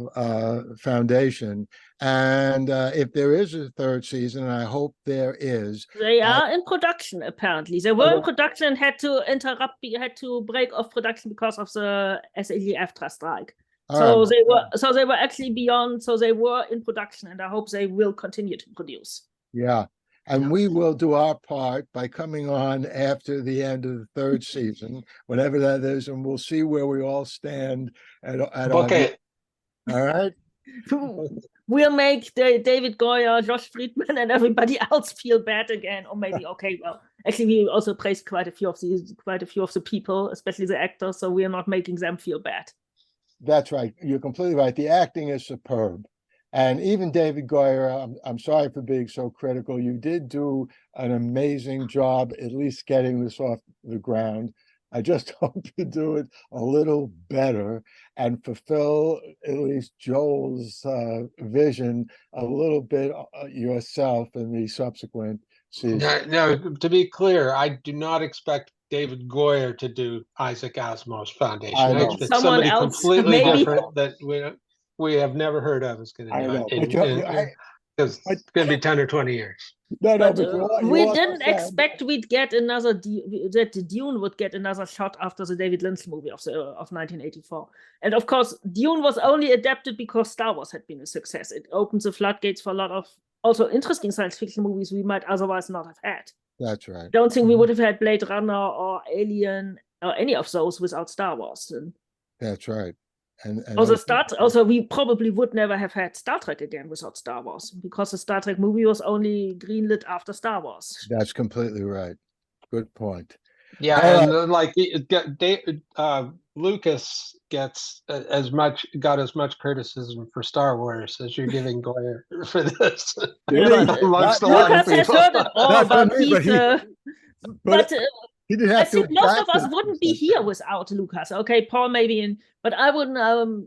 S1: Foundation. And if there is a third season, and I hope there is.
S3: They are in production, apparently. They were in production and had to break off production because of the SAG-AFTRA strike. So they were actually beyond, so they were in production, and I hope they will continue to produce.
S1: Yeah. And we will do our part by coming on after the end of the third season, whatever that is, and we'll see where we all stand
S4: Okay.
S1: All right.
S3: We'll make David Goyer, Josh Friedman, and everybody else feel bad again. Or maybe, okay, well, actually, we also praised quite a few of the people, especially the actors, so we are not making them feel bad.
S1: That's right. You're completely right. The acting is superb. And even David Goyer, I'm sorry for being so critical. You did do an amazing job, at least getting this off the ground. I just hope you do it a little better and fulfill at least Joel's vision a little bit yourself in the subsequent season.
S4: No, to be clear, I do not expect David Goyer to do Isaac Asimov's Foundation.
S1: I know.
S4: It's
S3: Someone
S4: somebody
S3: else,
S4: completely
S3: maybe.
S4: different that we have never heard of is going to do it. Because it's going to be 10 or 20 years.
S1: No,
S3: but
S1: you
S3: we didn't expect we'd get another that Dune would get another shot after the David Lynch movie of 1984. And of course, Dune was only adapted because Star Wars had been a success. It opened the floodgates for a lot of also interesting science fiction movies we might otherwise not have had.
S1: That's right.
S3: Don't think we would have had Blade Runner or Alien or any of those without Star Wars.
S1: That's right. And
S3: also, we probably would never have had Star Trek again without Star Wars, because the Star Trek movie was only greenlit after Star Wars.
S1: That's completely right. Good point.
S4: Yeah, and like Lucas got as much criticism for Star Wars as you're giving Goyer for this.
S3: Lucas has heard it all, but
S1: he didn't have
S3: I think most of us wouldn't be here without Lucas. Okay, Paul maybe but I wouldn't know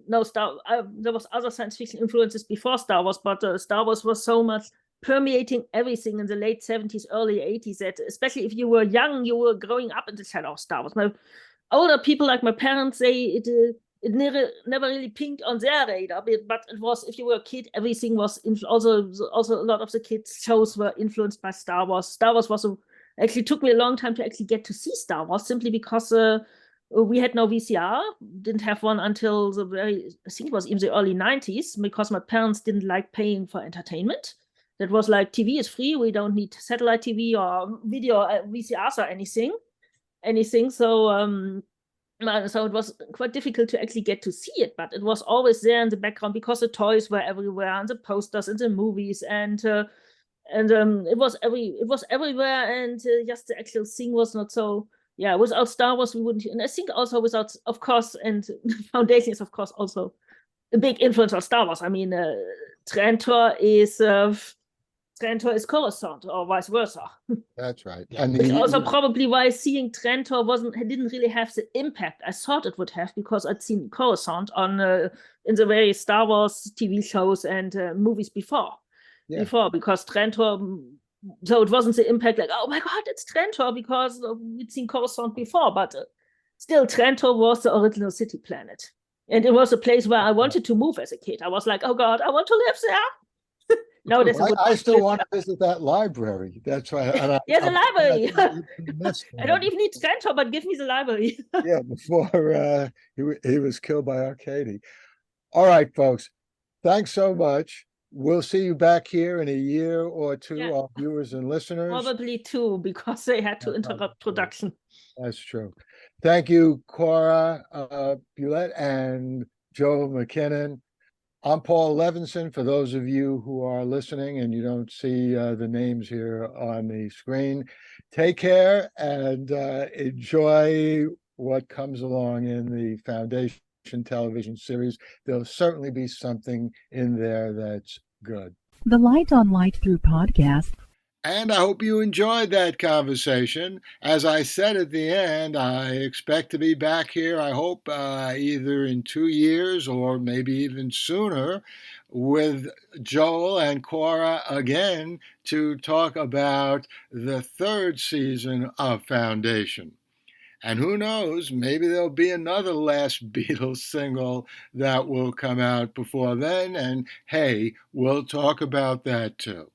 S3: there was other science fiction influences before Star Wars, but Star Wars was so much permeating everything in the late 70s, early 80s that especially if you were young, you were growing up in the shadow of Star Wars. My older people like my parents say it never really pinged on their radar, but it was, if you were a kid, everything was also a lot of the kids' shows were influenced by Star Wars. Star Wars was actually took me a long time to actually get to see Star Wars, simply because we had no VCR, didn't have one until I think it was in the early 90s, because my parents didn't like paying for entertainment. That was like, TV is free, we don't need satellite TV or video VCRs or anything. So it was quite difficult to actually get to see it, but it was always there in the background because the toys were everywhere and the posters in the movies, and it was everywhere, and just the actual thing was not so. Yeah, without Star Wars we wouldn't, and I think also without, of course, and Foundation is of course also a big influence on Star Wars. I mean, Trantor is Coruscant, or vice versa.
S1: That's right.
S3: And it's also probably why seeing Trantor didn't really have the impact I thought it would have, because I'd seen Coruscant on in the various Star Wars TV shows and movies before. Because Trantor, so it wasn't the impact like, oh my God, it's Trantor, because we'd seen Coruscant before, but still Trantor was the original city planet. And it was a place where I wanted to move as a kid. I was like, oh God, I want to live there. No, there's a good
S1: I still want to visit that library. That's why.
S3: Yeah, the library.
S1: I
S3: I don't even need Stantor, but give me the library.
S1: Yeah, before he was killed by Arcady. All right, folks. Thanks so much. We'll see you back here in a year or two,
S3: Yeah.
S1: our viewers and listeners.
S3: Probably 2, because they had to
S1: Yeah,
S3: interrupt production.
S1: That's true. Thank you, Cora Buhlert and Joe McKinnon. I'm Paul Levinson. For those of you who are listening and you don't see the names here on the screen, take care and enjoy what comes along in the Foundation television series. There'll certainly be something in there that's good.
S2: The Light on Light Through podcast.
S1: And I hope you enjoyed that conversation. As I said at the end, I expect to be back here, I hope, either in 2 years or maybe even sooner with Joel and Cora again to talk about the 3rd season of Foundation. And who knows, maybe there'll be another Last Beatles single that will come out before then. And hey, we'll talk about that too.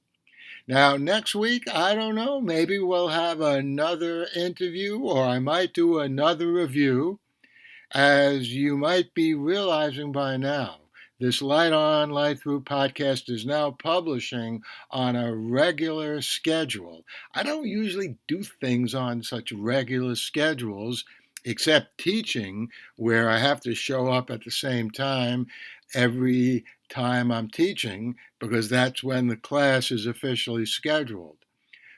S1: Now, next week, I don't know, maybe we'll have another interview or I might do another review. As you might be realizing by now, this Light On, Light Through podcast is now publishing on a regular schedule. I don't usually do things on such regular schedules, except teaching, where I have to show up at the same time every time I'm teaching, because that's when the class is officially scheduled.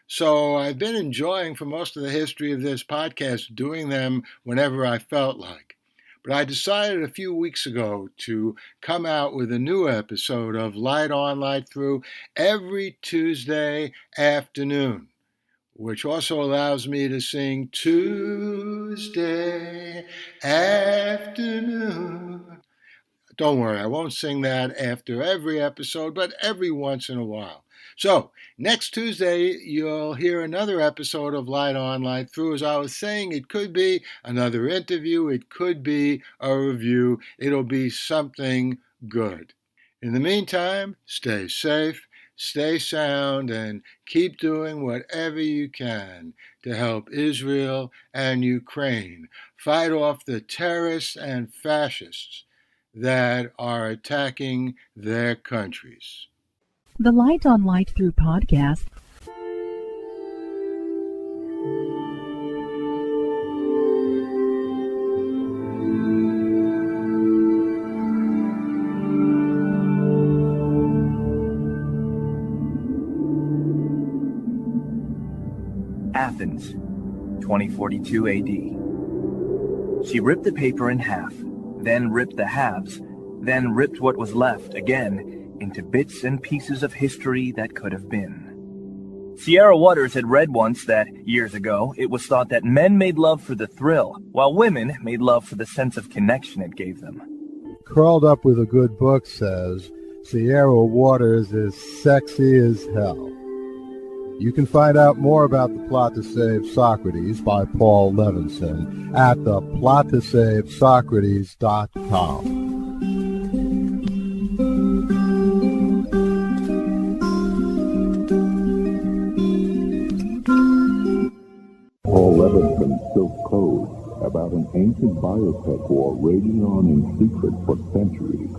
S1: So I've been enjoying, for most of the history of this podcast, doing them whenever I felt like. But I decided a few weeks ago to come out with a new episode of Light On, Light Through every Tuesday afternoon, which also allows me to sing Tuesday afternoon. Don't worry, I won't sing that after every episode, but every once in a while. So, next Tuesday, you'll hear another episode of Light On, Light Through. As I was saying, it could be another interview, it could be a review, it'll be something good. In the meantime, stay safe, stay sound, and keep doing whatever you can to help Israel and Ukraine fight off the terrorists and fascists that are attacking their countries.
S2: The Light on Light Through podcast.
S5: Athens, 2042 AD. She ripped the paper in half, then ripped the halves, then ripped what was left again into bits and pieces of history that could have been. Sierra Waters had read once that, years ago, it was thought that men made love for the thrill, while women made love for the sense of connection it gave them.
S6: Curled Up with a Good Book says, Sierra Waters is sexy as hell. You can find out more about The Plot to Save Socrates by Paul Levinson at theplottoSaveSocrates.com.
S7: Paul Levinson Silk Code, about an ancient biotech war raging on in secret for centuries.